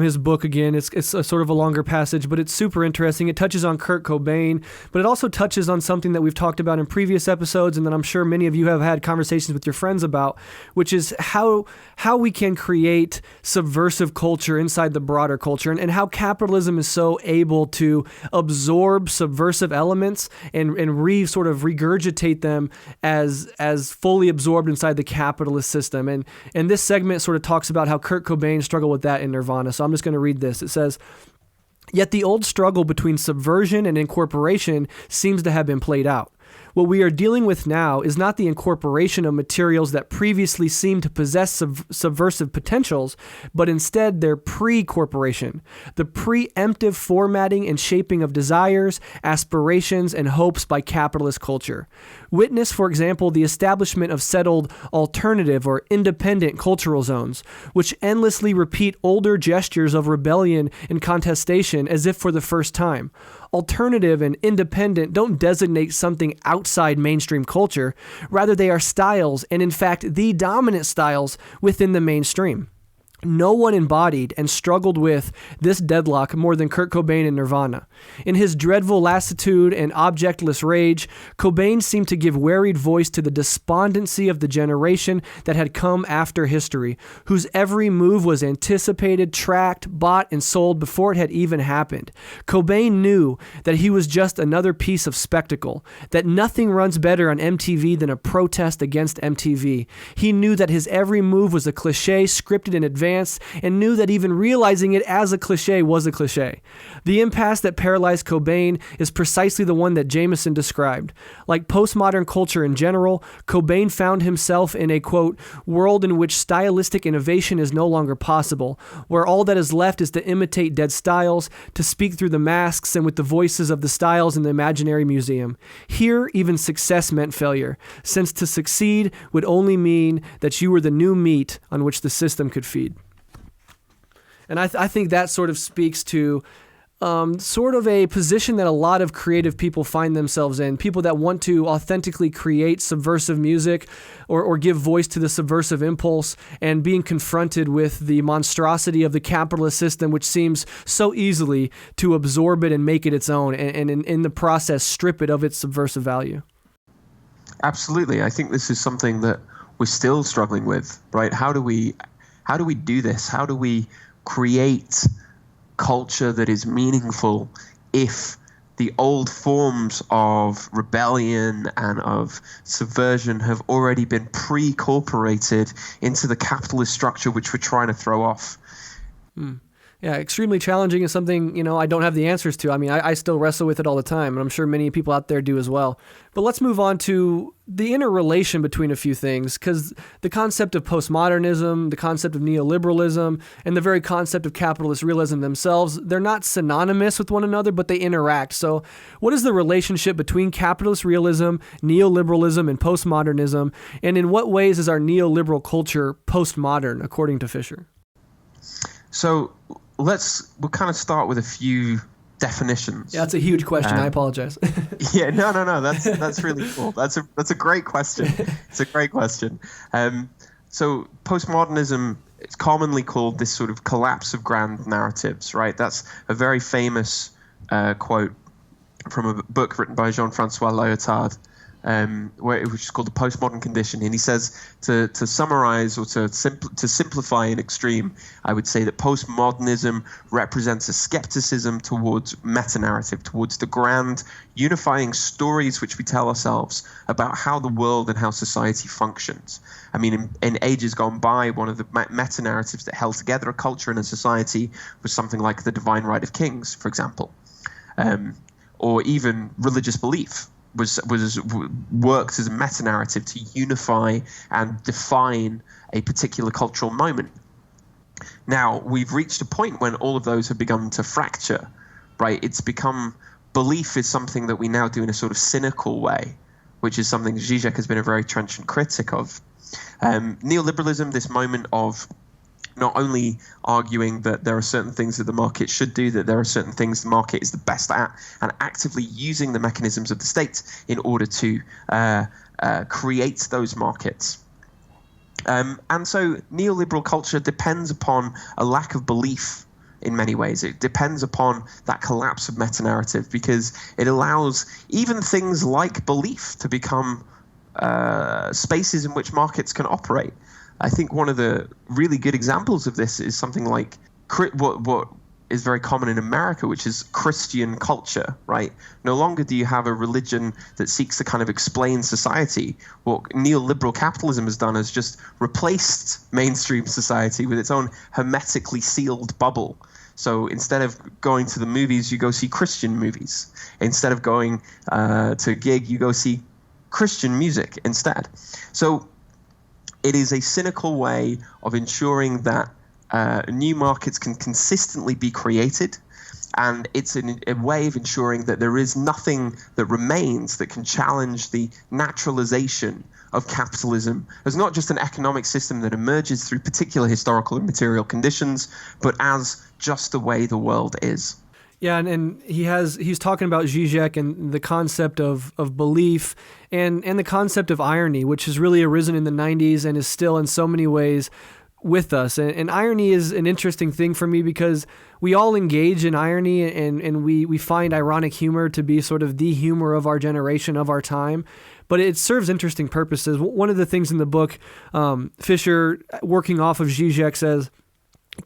his book again. It's a sort of a longer passage, but it's super interesting. It touches on Kurt Cobain, but it also touches on something that we've talked about in previous episodes, and that I'm sure many of you have had conversations with your friends about, which is how we can create subversive culture inside the broader culture, and how capitalism is so able to absorb subversive elements and sort of regurgitate them as fully absorbed inside the capitalist system. And this segment sort of talks about how Kurt Cobain struggled with that in Nirvana. So I'm just going to read this. It says, "Yet the old struggle between subversion and incorporation seems to have been played out. What we are dealing with now is not the incorporation of materials that previously seemed to possess subversive potentials, but instead their pre-corporation, the preemptive formatting and shaping of desires, aspirations, and hopes by capitalist culture. Witness, for example, the establishment of settled alternative or independent cultural zones, which endlessly repeat older gestures of rebellion and contestation as if for the first time. Alternative and independent don't designate something outside mainstream culture. Rather, they are styles, and in fact, the dominant styles within the mainstream. No one embodied and struggled with this deadlock more than Kurt Cobain in Nirvana. In his dreadful lassitude and objectless rage, Cobain seemed to give wearied voice to the despondency of the generation that had come after history, whose every move was anticipated, tracked, bought, and sold before it had even happened. Cobain knew that he was just another piece of spectacle, that nothing runs better on MTV than a protest against MTV. He knew that his every move was a cliché scripted in advance, and knew that even realizing it as a cliché was a cliché. The impasse that paralyzed Cobain is precisely the one that Jameson described. Like postmodern culture in general, Cobain found himself in a, quote, world in which stylistic innovation is no longer possible, where all that is left is to imitate dead styles, to speak through the masks and with the voices of the styles in the imaginary museum. Here, even success meant failure, since to succeed would only mean that you were the new meat on which the system could feed. And I think that sort of speaks to sort of a position that a lot of creative people find themselves in. People that want to authentically create subversive music or give voice to the subversive impulse, and being confronted with the monstrosity of the capitalist system, which seems so easily to absorb it and make it its own, and in the process strip it of its subversive value. Absolutely. I think this is something that we're still struggling with, right? How do we do this? How do we create culture that is meaningful if the old forms of rebellion and of subversion have already been pre-corporated into the capitalist structure which we're trying to throw off? Yeah, extremely challenging is something, I don't have the answers to. I mean, I still wrestle with it all the time, and I'm sure many people out there do as well. But let's move on to the interrelation between a few things, because the concept of postmodernism, the concept of neoliberalism, and the very concept of capitalist realism themselves, they're not synonymous with one another, but they interact. So what is the relationship between capitalist realism, neoliberalism, and postmodernism, and in what ways is our neoliberal culture postmodern, according to Fisher? So we'll kind of start with a few definitions. Yeah, that's a huge question. I apologize. Yeah, no. That's really cool. That's a great question. It's a great question. So postmodernism is commonly called this sort of collapse of grand narratives, right? That's a very famous quote from a book written by Jean-Francois Lyotard, which is called The Postmodern Condition. And he says, to summarize or to simplify in extreme, I would say that postmodernism represents a skepticism towards meta-narrative, towards the grand unifying stories which we tell ourselves about how the world and how society functions. I mean, in ages gone by, one of the meta-narratives that held together a culture and a society was something like the divine right of kings, for example, or even religious belief. Works as a meta-narrative to unify and define a particular cultural moment. Now, we've reached a point when all of those have begun to fracture, right? It's become, belief is something that we now do in a sort of cynical way, which is something Zizek has been a very trenchant critic of. Neoliberalism, this moment of not only arguing that there are certain things that the market should do, that there are certain things the market is the best at, and actively using the mechanisms of the state in order to create those markets. And so neoliberal culture depends upon a lack of belief in many ways. It depends upon that collapse of meta-narrative, because it allows even things like belief to become spaces in which markets can operate. I think one of the really good examples of this is something like what is very common in America, which is Christian culture, right? No longer do you have a religion that seeks to kind of explain society. What neoliberal capitalism has done is just replaced mainstream society with its own hermetically sealed bubble. So instead of going to the movies, you go see Christian movies. Instead of going to a gig, you go see Christian music instead. So it is a cynical way of ensuring that new markets can consistently be created, and it's a way of ensuring that there is nothing that remains that can challenge the naturalization of capitalism as not just an economic system that emerges through particular historical and material conditions, but as just the way the world is. Yeah, and he's talking about Zizek and the concept of belief and the concept of irony, which has really arisen in the 90s and is still in so many ways with us. And irony is an interesting thing for me because we all engage in irony and we find ironic humor to be sort of the humor of our generation, of our time. But it serves interesting purposes. One of the things in the book, Fisher, working off of Zizek, says,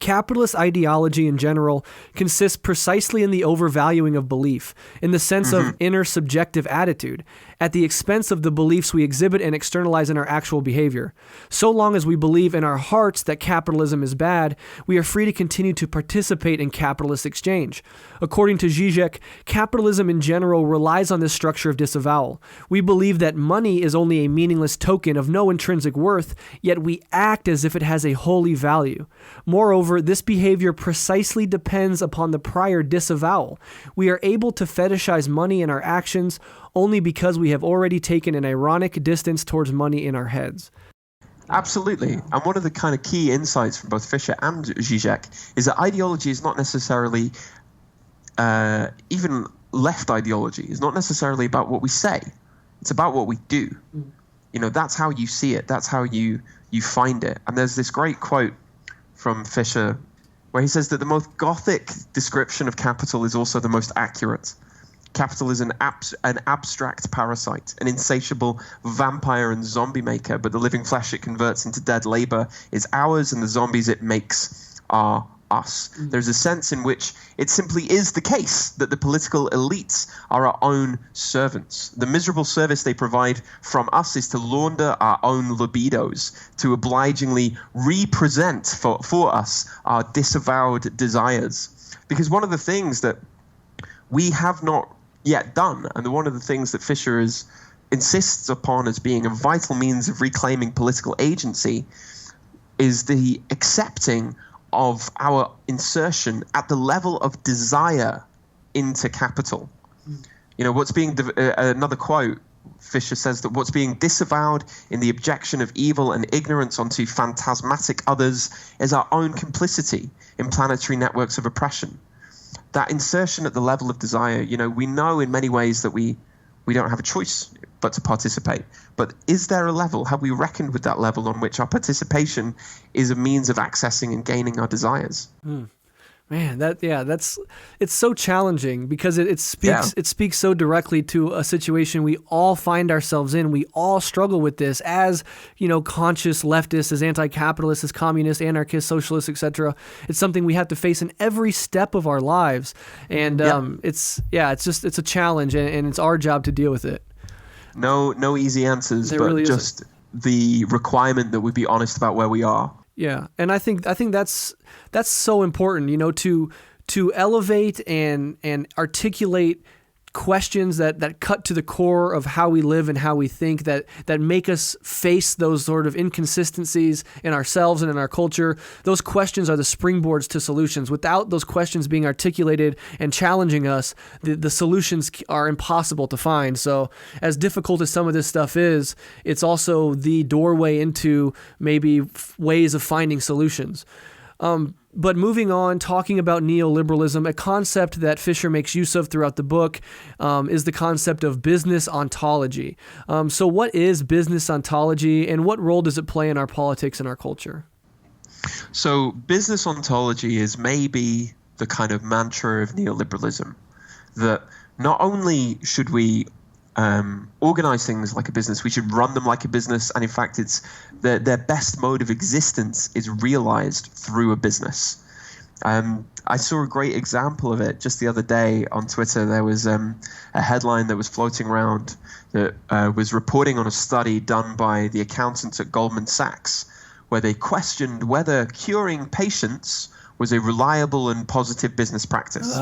capitalist ideology in general consists precisely in the overvaluing of belief, in the sense of inner subjective attitude, at the expense of the beliefs we exhibit and externalize in our actual behavior. So long as we believe in our hearts that capitalism is bad, we are free to continue to participate in capitalist exchange. According to Zizek, capitalism in general relies on this structure of disavowal. We believe that money is only a meaningless token of no intrinsic worth, yet we act as if it has a holy value. Moreover, this behavior precisely depends upon the prior disavowal. We are able to fetishize money in our actions only because we have already taken an ironic distance towards money in our heads. Absolutely. And one of the kind of key insights from both Fisher and Zizek is that ideology is not necessarily, even left ideology, is not necessarily about what we say. It's about what we do. You know, that's how you see it. That's how you find it. And there's this great quote from Fisher where he says that the most Gothic description of capital is also the most accurate. Capital is an abstract parasite, an insatiable vampire and zombie maker, but the living flesh it converts into dead labor is ours, and the zombies it makes are us. There's a sense in which it simply is the case that the political elites are our own servants. The miserable service they provide from us is to launder our own libidos, to obligingly represent for us our disavowed desires. Because one of the things that we have not yet done, and one of the things that Fisher insists upon as being a vital means of reclaiming political agency, is the accepting of our insertion at the level of desire into capital. You know, what's being another quote, Fisher says that what's being disavowed in the objection of evil and ignorance onto phantasmatic others is our own complicity in planetary networks of oppression. That insertion at the level of desire, you know, we know in many ways that we don't have a choice but to participate. But is there a level? Have we reckoned with that level on which our participation is a means of accessing and gaining our desires? Man, it's so challenging because it speaks so directly to a situation we all find ourselves in. We all struggle with this as, you know, conscious leftists, as anti-capitalists, as communists, anarchists, socialists, etc. It's something we have to face in every step of our lives, and it's a challenge, and it's our job to deal with it. No easy answers, There but really isn't. just the requirement that we be honest about where we are. Yeah, and I think that's so important, you know, to elevate and articulate questions that cut to the core of how we live and how we think, that make us face those sort of inconsistencies in ourselves and in our culture. Those questions are the springboards to solutions. Without those questions being articulated and challenging us, the solutions are impossible to find. So as difficult as some of this stuff is, it's also the doorway into maybe ways of finding solutions. But moving on, talking about neoliberalism, a concept that Fisher makes use of throughout the book is the concept of business ontology. So what is business ontology, and what role does it play in our politics and our culture? So business ontology is maybe the kind of mantra of neoliberalism, that not only should we organize things like a business, we should run them like a business, and in fact it's their best mode of existence is realized through a business. I saw a great example of it just the other day on Twitter. There was a headline that was floating around that was reporting on a study done by the accountants at Goldman Sachs, where they questioned whether curing patients was a reliable and positive business practice.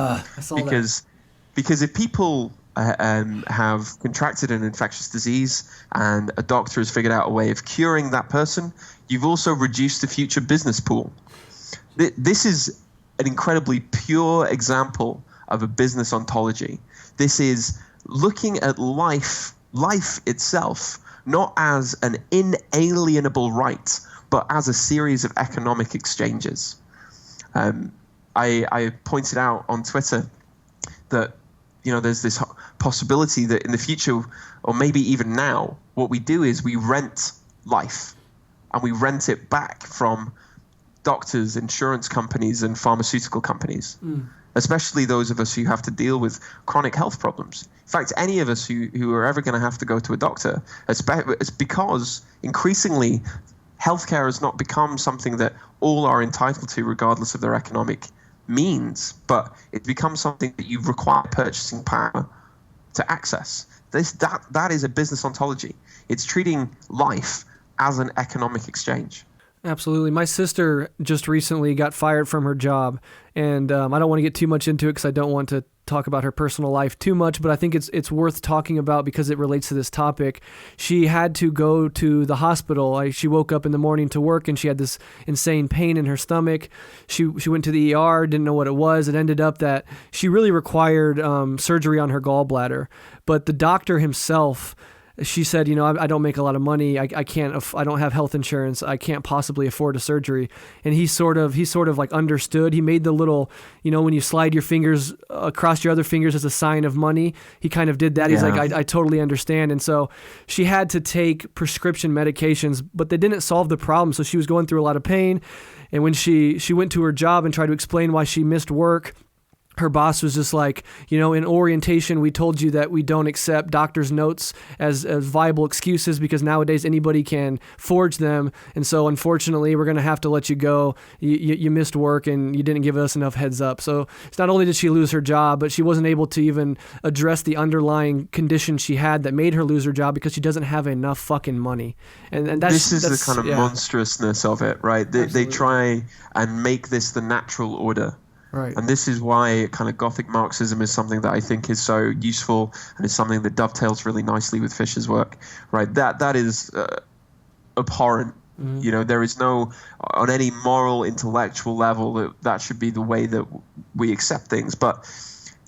Because if people have contracted an infectious disease and a doctor has figured out a way of curing that person, you've also reduced the future business pool. This is an incredibly pure example of a business ontology. This is looking at life itself, not as an inalienable right, but as a series of economic exchanges. I pointed out on Twitter that, you know, there's this possibility that in the future, or maybe even now, what we do is we rent life, and we rent it back from doctors, insurance companies, and pharmaceutical companies, especially those of us who have to deal with chronic health problems. In fact, any of us who are ever going to have to go to a doctor, it's because increasingly healthcare has not become something that all are entitled to regardless of their economic means, but it becomes something that you require purchasing power to access. That is a business ontology. It's treating life as an economic exchange. Absolutely. My sister just recently got fired from her job, and I don't want to get too much into it because I don't want to talk about her personal life too much, but I think it's worth talking about because it relates to this topic. She had to go to the hospital. She woke up in the morning to work, and she had this insane pain in her stomach. She went to the ER, didn't know what it was. It ended up that she really required surgery on her gallbladder, but the doctor himself, she said, you know, I don't make a lot of money. I don't have health insurance. I can't possibly afford a surgery. And he sort of like understood. He made the little, you know, when you slide your fingers across your other fingers as a sign of money, he kind of did that. He's like, I totally understand. And so she had to take prescription medications, but they didn't solve the problem. So she was going through a lot of pain. And when she went to her job and tried to explain why she missed work, her boss was just like, in orientation, we told you that we don't accept doctors' notes as viable excuses because nowadays anybody can forge them. And so unfortunately, we're going to have to let you go. You missed work and you didn't give us enough heads up. So it's not only did she lose her job, but she wasn't able to even address the underlying condition she had that made her lose her job because she doesn't have enough fucking money. And that's the kind of monstrousness of it, right? They try and make this the natural order. Right. And this is why kind of Gothic Marxism is something that I think is so useful and is something that dovetails really nicely with Fisher's work, right? That is abhorrent. Mm-hmm. There is no, on any moral, intellectual level, that should be the way that we accept things. But,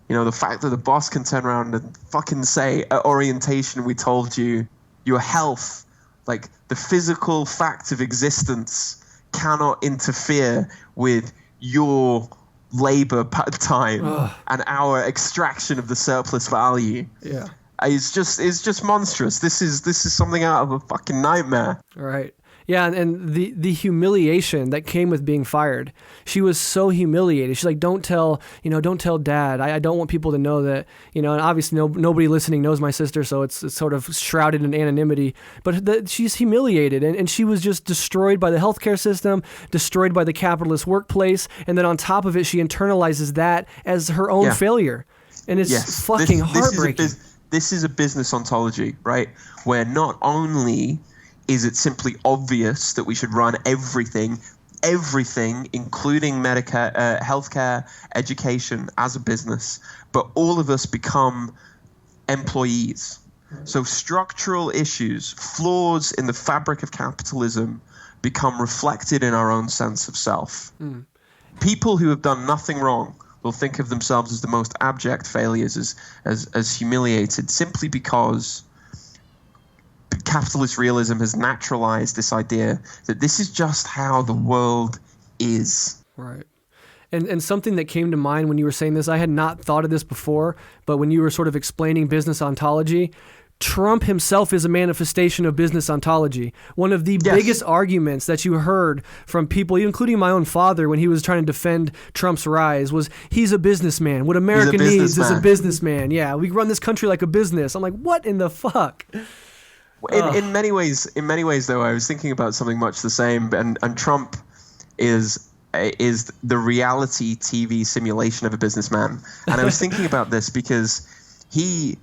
the fact that the boss can turn around and fucking say, at orientation, we told you, your health, like the physical fact of existence, cannot interfere with your labor time and our extraction of the surplus value. Yeah, it's just monstrous. This is something out of a fucking nightmare. Right. Yeah, and the humiliation that came with being fired. She was so humiliated. She's like, don't tell Dad. I don't want people to know that, and obviously nobody listening knows my sister, so it's sort of shrouded in anonymity. But she's humiliated, and she was just destroyed by the healthcare system, destroyed by the capitalist workplace, and then on top of it, she internalizes that as her own failure. And it's fucking heartbreaking. This is a business ontology, right? Where not only is it simply obvious that we should run everything, including healthcare, education, as a business, but all of us become employees. So structural issues, flaws in the fabric of capitalism, become reflected in our own sense of self. People who have done nothing wrong will think of themselves as the most abject failures, as humiliated, simply because capitalist realism has naturalized this idea that this is just how the world is. Right. And something that came to mind when you were saying this, I had not thought of this before, but when you were sort of explaining business ontology, Trump himself is a manifestation of business ontology. One of the biggest arguments that you heard from people, including my own father, when he was trying to defend Trump's rise, was he's a businessman. What America needs is a businessman. Yeah, we run this country like a business. I'm like, what in the fuck? In many ways, though, I was thinking about something much the same. And Trump is the reality TV simulation of a businessman. And I was thinking about this because he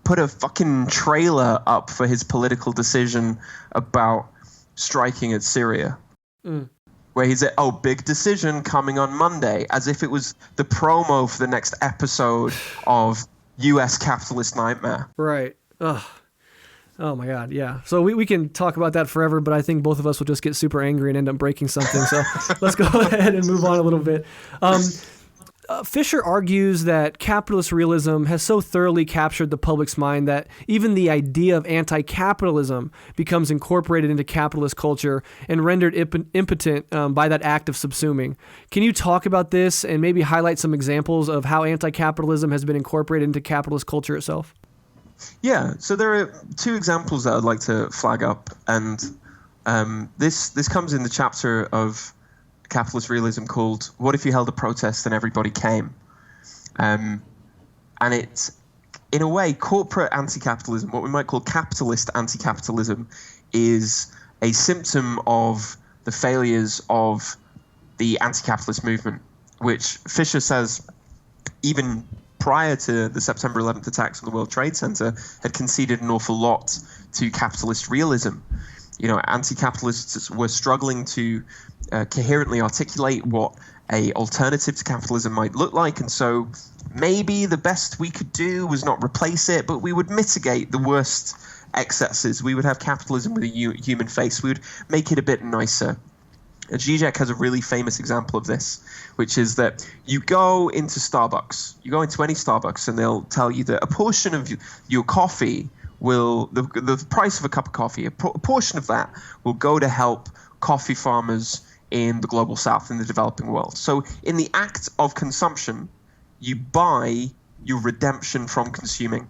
put a fucking trailer up for his political decision about striking at Syria. Where he said, big decision coming on Monday, as if it was the promo for the next episode of U.S. Capitalist Nightmare. Right. Ugh. Oh my God, yeah. So we can talk about that forever, but I think both of us will just get super angry and end up breaking something. So let's go ahead and move on a little bit. Fisher argues that capitalist realism has so thoroughly captured the public's mind that even the idea of anti-capitalism becomes incorporated into capitalist culture and rendered impotent by that act of subsuming. Can you talk about this and maybe highlight some examples of how anti-capitalism has been incorporated into capitalist culture itself? Yeah, so there are two examples that I'd like to flag up, and this comes in the chapter of capitalist realism called "What If You Held a Protest and Everybody Came?" And it's, in a way, corporate anti-capitalism, what we might call capitalist anti-capitalism, is a symptom of the failures of the anti-capitalist movement, which Fisher says even prior to the September 11th attacks on the World Trade Center had conceded an awful lot to capitalist realism. Anti-capitalists were struggling to coherently articulate what a alternative to capitalism might look like, and so maybe the best we could do was not replace it, but we would mitigate the worst excesses. We would have capitalism with a human face. We would make it a bit nicer. And Zizek has a really famous example of this, which is that you go into Starbucks, you go into any Starbucks, and they'll tell you that a portion of your coffee will, the price of a cup of coffee, a portion of that will go to help coffee farmers in the global south, in the developing world. So in the act of consumption, you buy your redemption from consuming.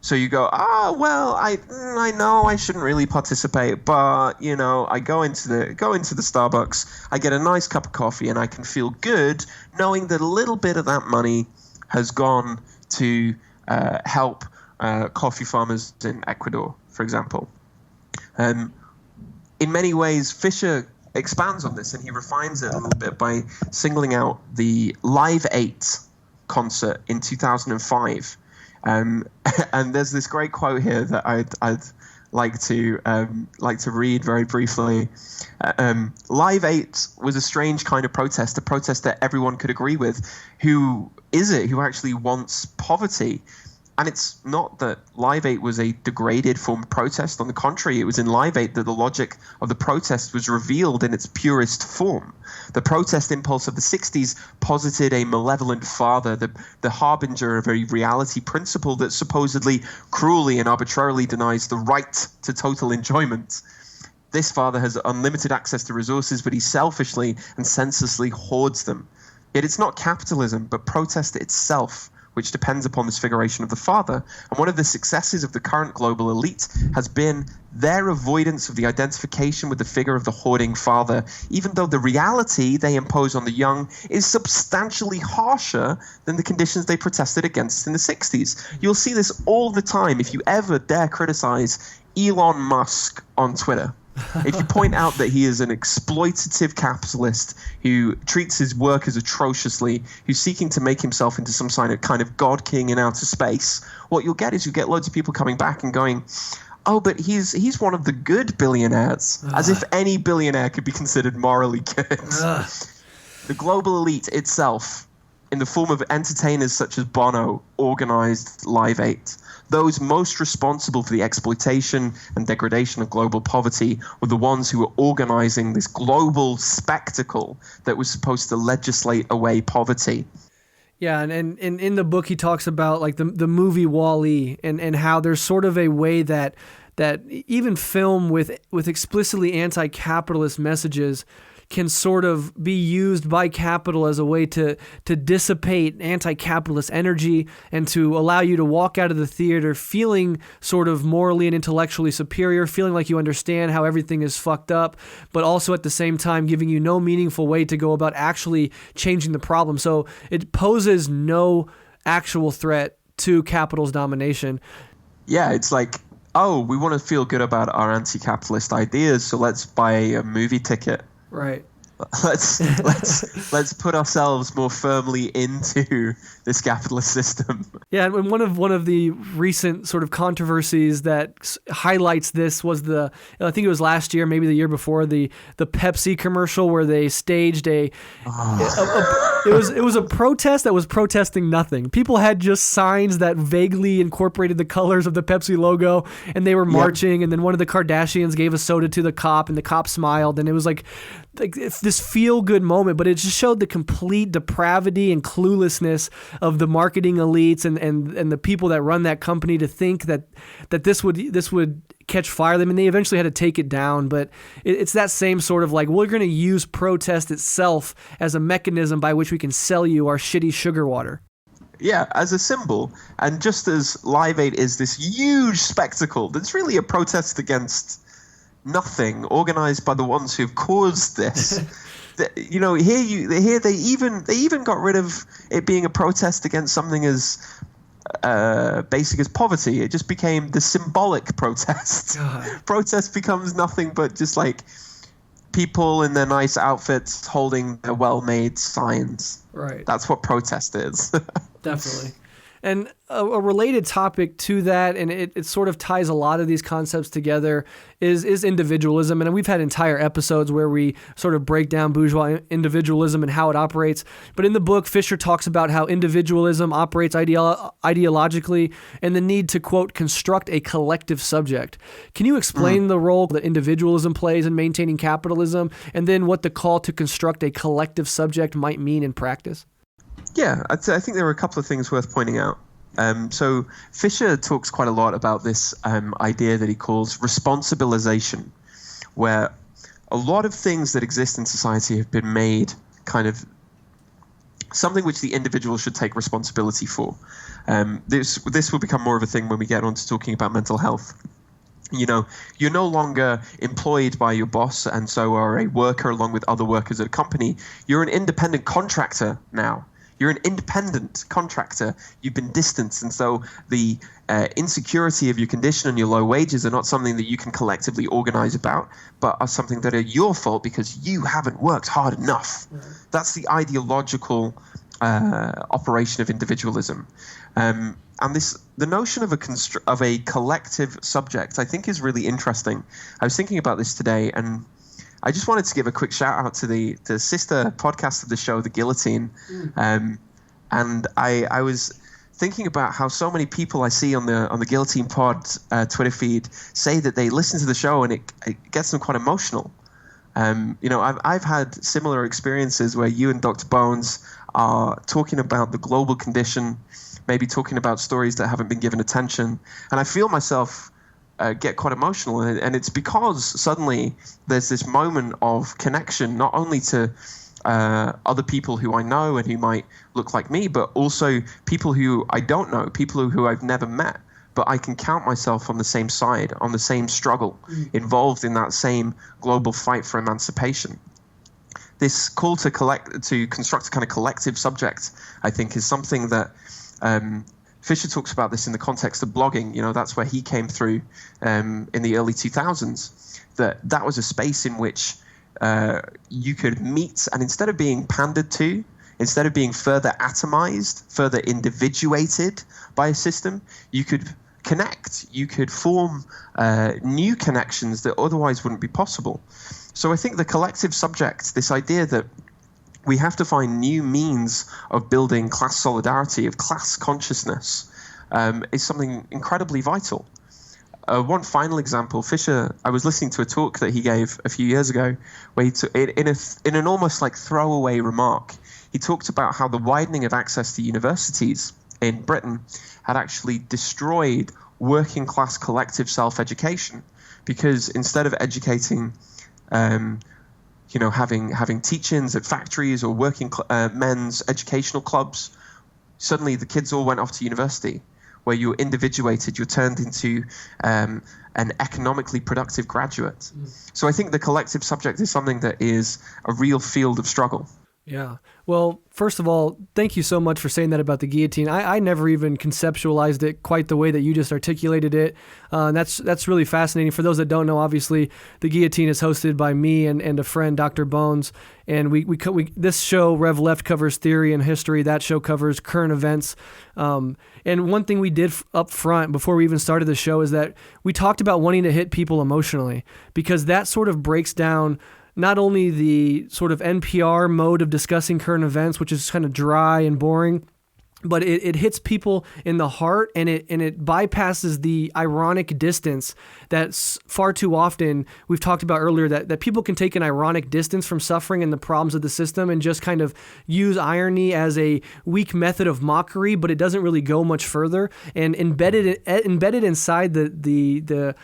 So you go, well, I know I shouldn't really participate, but I go into the Starbucks, I get a nice cup of coffee, and I can feel good knowing that a little bit of that money has gone to help coffee farmers in Ecuador, for example. In many ways, Fisher expands on this, and he refines it a little bit by singling out the Live 8 concert in 2005. And there's this great quote here that I'd like to read very briefly. Live 8 was a strange kind of protest, a protest that everyone could agree with. Who is it who actually wants poverty? And it's not that Live 8 was a degraded form of protest. On the contrary, it was in Live 8 that the logic of the protest was revealed in its purest form. The protest impulse of the 60s posited a malevolent father, the harbinger of a reality principle that supposedly cruelly and arbitrarily denies the right to total enjoyment. This father has unlimited access to resources, but he selfishly and senselessly hoards them. Yet it's not capitalism, but protest itself, which depends upon this figuration of the father. And one of the successes of the current global elite has been their avoidance of the identification with the figure of the hoarding father, even though the reality they impose on the young is substantially harsher than the conditions they protested against in the 60s. You'll see this all the time if you ever dare criticize Elon Musk on Twitter. If you point out that he is an exploitative capitalist who treats his workers atrociously, who's seeking to make himself into some kind of god king in outer space, what you'll get is you get loads of people coming back and going, oh, but he's one of the good billionaires, as if any billionaire could be considered morally good. The global elite itself, in the form of entertainers such as Bono, organized Live 8. Those most responsible for the exploitation and degradation of global poverty were the ones who were organizing this global spectacle that was supposed to legislate away poverty. Yeah, and in the book he talks about like the movie Wall-E and how there's sort of a way that even film with explicitly anti-capitalist messages can sort of be used by capital as a way to dissipate anti-capitalist energy and to allow you to walk out of the theater feeling sort of morally and intellectually superior, feeling like you understand how everything is fucked up, but also at the same time giving you no meaningful way to go about actually changing the problem. So it poses no actual threat to capital's domination. Yeah, it's like, oh, we want to feel good about our anti-capitalist ideas, so let's buy a movie ticket. Right. Let's put ourselves more firmly into this capitalist system. Yeah, and one of the recent sort of controversies that highlights this was I think it was last year, maybe the year before, the Pepsi commercial where they staged it was a protest that was protesting nothing. People had just signs that vaguely incorporated the colors of the Pepsi logo, and they were marching. Yep. And then one of the Kardashians gave a soda to the cop, and the cop smiled, and it was like it's this feel-good moment, but it just showed the complete depravity and cluelessness of the marketing elites and the people that run that company to think that this would catch fire. I mean, they eventually had to take it down, but it's that same sort of like, we're going to use protest itself as a mechanism by which we can sell you our shitty sugar water. Yeah, as a symbol. And just as Live 8 is this huge spectacle that's really a protest against nothing, organized by the ones who've caused this. Here they even got rid of it being a protest against something as basic as poverty. It just became the symbolic protest. God. Protest becomes nothing but just like people in their nice outfits holding their well-made signs. Right. That's what protest is. Definitely. And a related topic to that, and it sort of ties a lot of these concepts together, is individualism. And we've had entire episodes where we sort of break down bourgeois individualism and how it operates. But in the book, Fisher talks about how individualism operates ideologically and the need to, quote, construct a collective subject. Can you explain the role that individualism plays in maintaining capitalism, and then what the call to construct a collective subject might mean in practice? Yeah, I think there are a couple of things worth pointing out. So Fisher talks quite a lot about this idea that he calls responsibilization, where a lot of things that exist in society have been made kind of something which the individual should take responsibility for. This will become more of a thing when we get on to talking about mental health. You know, you're no longer employed by your boss and so are a worker along with other workers at a company. You're an independent contractor now. You're an independent contractor. You've been distanced. And so the insecurity of your condition and your low wages are not something that you can collectively organize about, but are something that are your fault because you haven't worked hard enough. That's the ideological operation of individualism. And the notion of a collective subject, I think, is really interesting. I was thinking about this today, and I just wanted to give a quick shout out to the sister podcast of the show, The Guillotine. And I was thinking about how so many people I see on the Guillotine Pod Twitter feed say that they listen to the show and it gets them quite emotional. You know, I've had similar experiences where you and Dr. Bones are talking about the global condition, maybe talking about stories that haven't been given attention, and I feel myself get quite emotional, and it's because suddenly there's this moment of connection, not only to other people who I know and who might look like me, but also people who I don't know, people who I've never met, but I can count myself on the same side, on the same struggle, involved in that same global fight for emancipation. This call to construct a kind of collective subject, I think, is something that Fisher talks about this in the context of blogging. You know, that's where he came through in the early 2000s. That was a space in which you could meet, and instead of being pandered to, instead of being further atomized, further individuated by a system, you could connect. You could form new connections that otherwise wouldn't be possible. So I think the collective subject, this idea that we have to find new means of building class solidarity, of class consciousness, is something incredibly vital. One final example, Fisher, I was listening to a talk that he gave a few years ago, where he in an almost like throwaway remark, he talked about how the widening of access to universities in Britain had actually destroyed working class collective self-education, because instead of educating having teach-ins at factories or working men's educational clubs, suddenly the kids all went off to university, where you're individuated, you're turned into an economically productive graduate. So I think the collective subject is something that is a real field of struggle. Yeah. Well, first of all, thank you so much for saying that about the guillotine. I never even conceptualized it quite the way that you just articulated it. That's really fascinating. For those that don't know, obviously, the guillotine is hosted by me and a friend, Dr. Bones. And we this show, Rev Left, covers theory and history. That show covers current events. And one thing we did up front before we even started the show is that we talked about wanting to hit people emotionally, because that sort of breaks down not only the sort of NPR mode of discussing current events, which is kind of dry and boring, but it hits people in the heart, and it bypasses the ironic distance that's far too often we've talked about earlier, that people can take an ironic distance from suffering and the problems of the system and just kind of use irony as a weak method of mockery, but it doesn't really go much further. And embedded inside the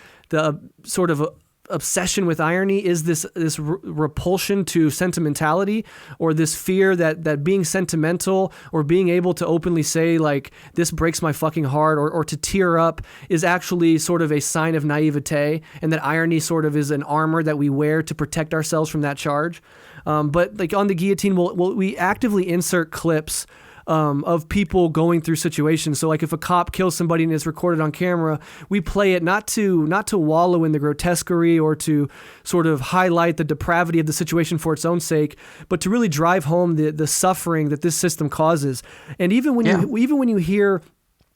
sort of obsession with irony is this repulsion to sentimentality, or this fear that being sentimental or being able to openly say, like, this breaks my fucking heart, or to tear up is actually sort of a sign of naivete, and that irony sort of is an armor that we wear to protect ourselves from that charge. But like on the guillotine, we actively insert clips of people going through situations. So like if a cop kills somebody and it's recorded on camera, we play it not to wallow in the grotesquerie or to sort of highlight the depravity of the situation for its own sake, but to really drive home the suffering that this system causes. And even when you hear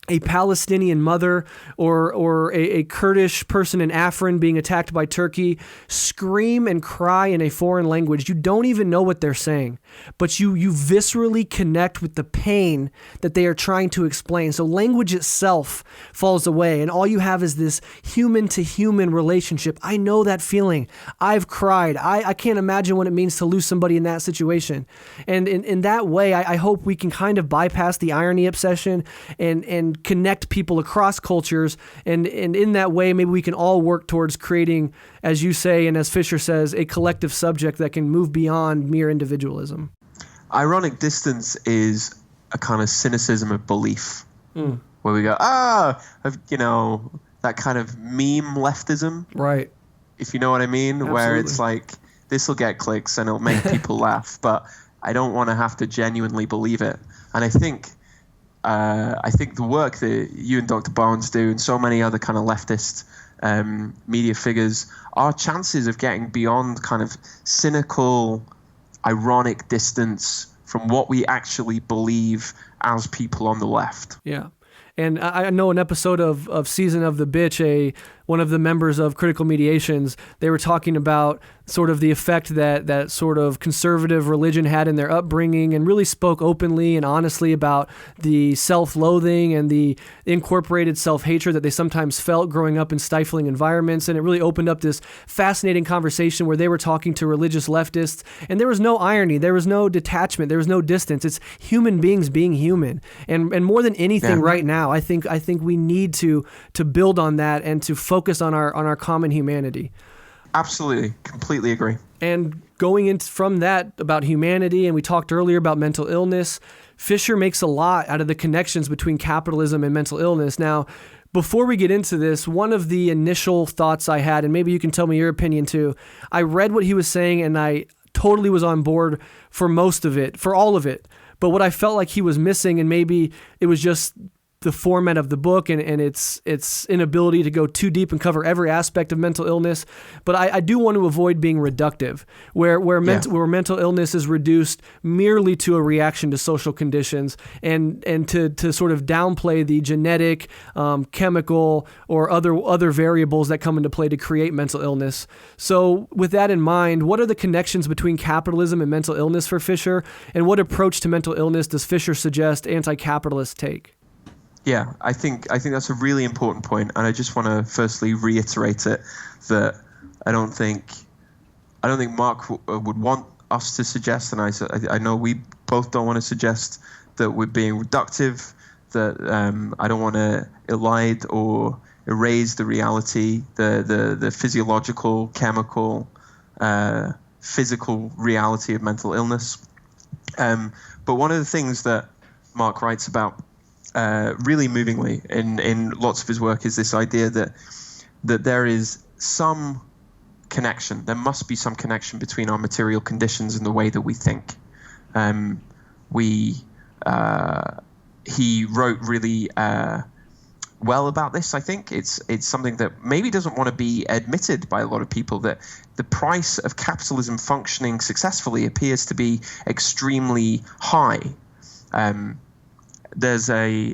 a Palestinian mother or a Kurdish person in Afrin being attacked by Turkey scream and cry in a foreign language, you don't even know what they're saying, but you viscerally connect with the pain that they are trying to explain. So language itself falls away, and all you have is this human-to-human relationship. I know that feeling. I've cried. I can't imagine what it means to lose somebody in that situation. And in that way, I hope we can kind of bypass the irony obsession and connect people across cultures, and in that way maybe we can all work towards creating, as you say and as Fisher says, a collective subject that can move beyond mere individualism. Ironic distance is a kind of cynicism of belief, where we go, that kind of meme leftism. Right. If you know what I mean, Absolutely. where it's like, this will get clicks and it'll make people laugh, but I don't want to have to genuinely believe it. And I think the work that you and Dr. Barnes do and so many other kind of leftist media figures, our chances of getting beyond kind of cynical, ironic distance from what we actually believe as people on the left. Yeah. And I know an episode of Season of the Bitch, one of the members of Critical Mediations, they were talking about sort of the effect that sort of conservative religion had in their upbringing, and really spoke openly and honestly about the self-loathing and the incorporated self-hatred that they sometimes felt growing up in stifling environments. And it really opened up this fascinating conversation where they were talking to religious leftists, and there was no irony, there was no detachment, there was no distance. It's human beings being human. And more than anything right now, I think we need to build on that and to focus on our common humanity. Absolutely. Completely agree. And going in from that about humanity, and we talked earlier about mental illness, Fisher makes a lot out of the connections between capitalism and mental illness. Now, before we get into this, one of the initial thoughts I had, and maybe you can tell me your opinion too, I read what he was saying and I totally was on board for most of it, for all of it. But what I felt like he was missing, and maybe it was just the format of the book and its inability to go too deep and cover every aspect of mental illness. But I do want to avoid being reductive, where mental illness is reduced merely to a reaction to social conditions, and to sort of downplay the genetic, chemical, or other variables that come into play to create mental illness. So with that in mind, what are the connections between capitalism and mental illness for Fisher, and what approach to mental illness does Fisher suggest anti-capitalists take? Yeah, I think that's a really important point, and I just want to firstly reiterate it, that I don't think Mark would want us to suggest, and I know we both don't want to suggest that we're being reductive, that I don't want to elide or erase the reality, the physiological, chemical, physical reality of mental illness. But one of the things that Mark writes about really movingly in lots of his work is this idea that there is some connection. There must be some connection between our material conditions and the way that we think. He wrote really well about this. I think it's something that maybe doesn't want to be admitted by a lot of people, that the price of capitalism functioning successfully appears to be extremely high. There's he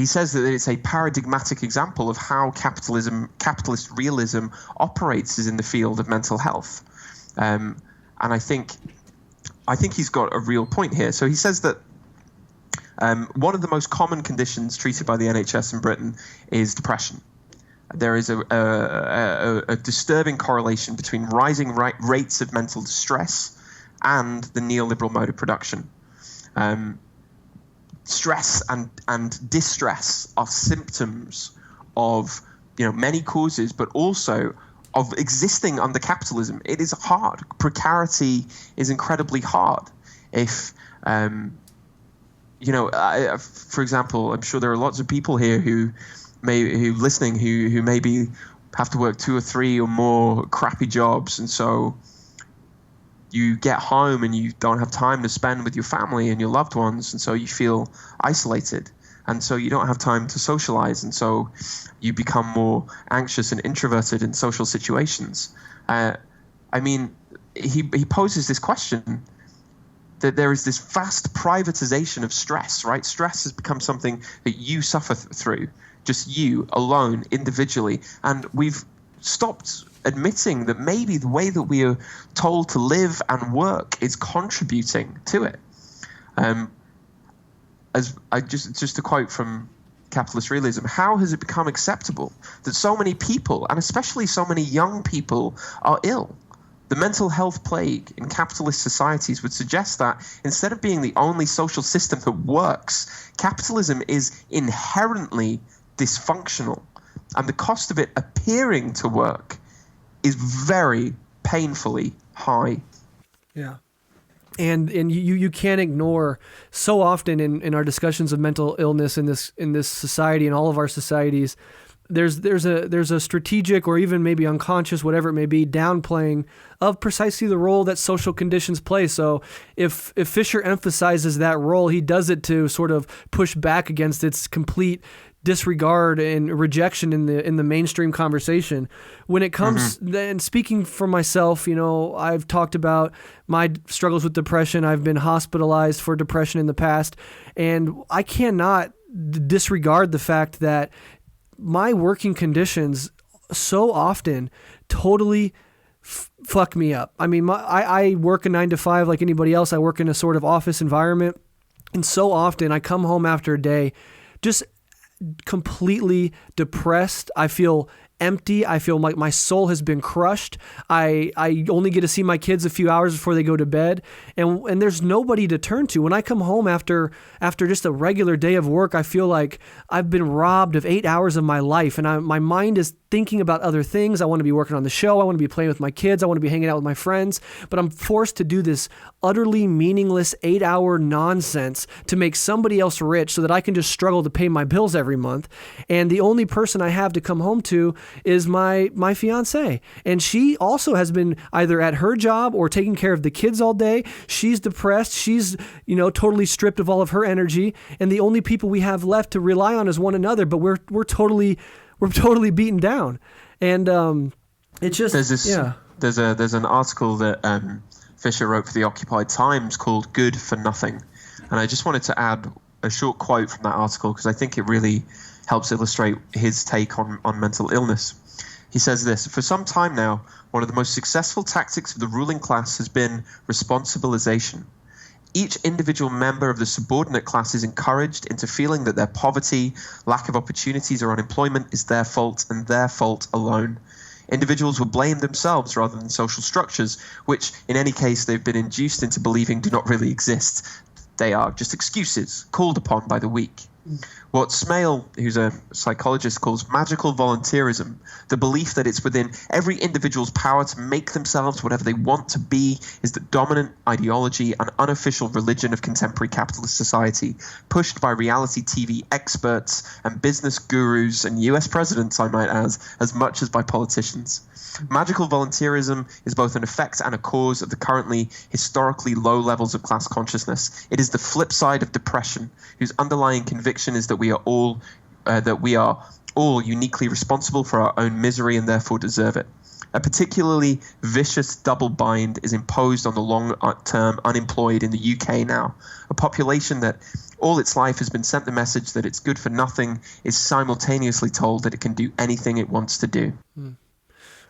says that it's a paradigmatic example of how capitalist realism operates is in the field of mental health. And I think he's got a real point here. So he says that one of the most common conditions treated by the NHS in Britain is depression. There is a disturbing correlation between rising rates of mental distress and the neoliberal mode of production. Stress and distress are symptoms of many causes, but also of existing under capitalism. It is hard. Precarity is incredibly hard. If for example, I'm sure there are lots of people here who listening who maybe have to work 2 or 3 or more crappy jobs, and so you get home and you don't have time to spend with your family and your loved ones, and so you feel isolated, and so you don't have time to socialize, and so you become more anxious and introverted in social situations. He poses this question that there is this vast privatization of stress, right? Stress has become something that you suffer through, just you alone, individually, and we've stopped admitting that maybe the way that we are told to live and work is contributing to it. Just a quote from Capitalist Realism: how has it become acceptable that so many people, and especially so many young people, are ill? The mental health plague in capitalist societies would suggest that instead of being the only social system that works, capitalism is inherently dysfunctional, and the cost of it appearing to work is very painfully high. Yeah. And you can't ignore so often in our discussions of mental illness in this society, in all of our societies, there's a strategic or even maybe unconscious, whatever it may be, downplaying of precisely the role that social conditions play. So if Fisher emphasizes that role, he does it to sort of push back against its complete disregard and rejection in the mainstream conversation. When it comes, and speaking for myself, I've talked about my struggles with depression. I've been hospitalized for depression in the past, and I cannot disregard the fact that my working conditions so often totally fuck me up. I mean, I work a 9 to 5 like anybody else. I work in a sort of office environment, and so often I come home after a day just completely depressed. I feel empty. I feel like my soul has been crushed. I only get to see my kids a few hours before they go to bed, and there's nobody to turn to. When I come home after just a regular day of work, I feel like I've been robbed of 8 hours of my life, and my mind is thinking about other things. I want to be working on the show. I want to be playing with my kids. I want to be hanging out with my friends, but I'm forced to do this utterly meaningless 8-hour nonsense to make somebody else rich so that I can just struggle to pay my bills every month. And the only person I have to come home to is my fiance. And she also has been either at her job or taking care of the kids all day. She's depressed. She's, totally stripped of all of her energy. And the only people we have left to rely on is one another, but we're totally beaten down. And it's just there's an article that Fisher wrote for the Occupied Times called "Good for Nothing," and I just wanted to add a short quote from that article because I think it really helps illustrate his take on mental illness. He says this: "For some time now, one of the most successful tactics of the ruling class has been responsibilization. Each individual member of the subordinate class is encouraged into feeling that their poverty, lack of opportunities, or unemployment is their fault and their fault alone. Individuals will blame themselves rather than social structures, which, in any case, they've been induced into believing do not really exist. They are just excuses called upon by the weak. What Smale, who's a psychologist, calls magical volunteerism, the belief that it's within every individual's power to make themselves whatever they want to be, is the dominant ideology and unofficial religion of contemporary capitalist society, pushed by reality TV experts and business gurus and US presidents, I might add, as much as by politicians. Magical volunteerism is both an effect and a cause of the currently historically low levels of class consciousness. It is the flip side of depression, whose underlying conviction is that we are all uniquely responsible for our own misery and therefore deserve it. A particularly vicious double bind is imposed on the long-term unemployed in the UK now. A population that all its life has been sent the message that it's good for nothing is simultaneously told that it can do anything it wants to do."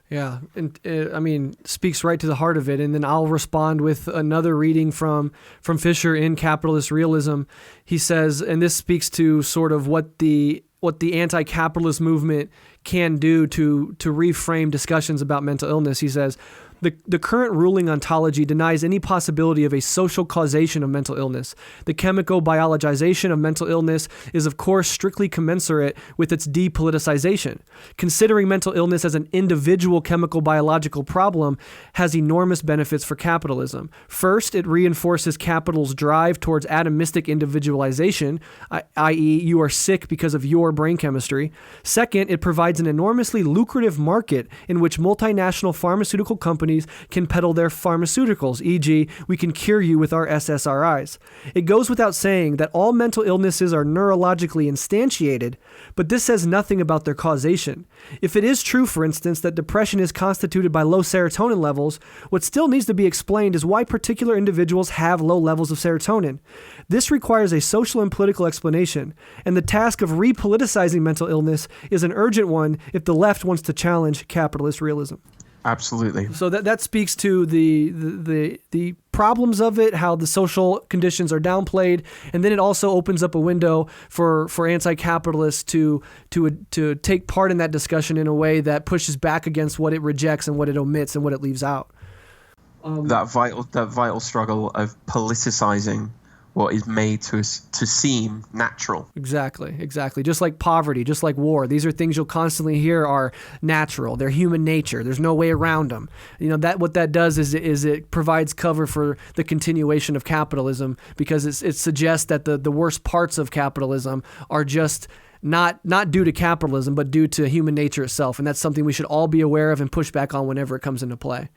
Yeah, and speaks right to the heart of it. And then I'll respond with another reading from Fisher in Capitalist Realism. He says, and this speaks to sort of what the anti-capitalist movement can do to reframe discussions about mental illness. He says, The current ruling ontology denies any possibility of a social causation of mental illness. The chemico-biologization of mental illness is, of course, strictly commensurate with its depoliticization. Considering mental illness as an individual chemical-biological problem has enormous benefits for capitalism. First, it reinforces capital's drive towards atomistic individualization, i.e., you are sick because of your brain chemistry. Second, it provides an enormously lucrative market in which multinational pharmaceutical companies can peddle their pharmaceuticals, e.g., we can cure you with our SSRIs. It goes without saying that all mental illnesses are neurologically instantiated, but this says nothing about their causation. If it is true, for instance, that depression is constituted by low serotonin levels, what still needs to be explained is why particular individuals have low levels of serotonin. This requires a social and political explanation, and the task of repoliticizing mental illness is an urgent one if the left wants to challenge capitalist realism. Absolutely. So that speaks to the problems of it, how the social conditions are downplayed, and then it also opens up a window for anti-capitalists to take part in that discussion in a way that pushes back against what it rejects and what it omits and what it leaves out. That vital struggle of politicizing what is made to seem natural. Exactly. Just like poverty, just like war. These are things you'll constantly hear are natural. They're human nature. There's no way around them. That what that does is it provides cover for the continuation of capitalism, because it suggests that the worst parts of capitalism are just not due to capitalism, but due to human nature itself. And that's something we should all be aware of and push back on whenever it comes into play.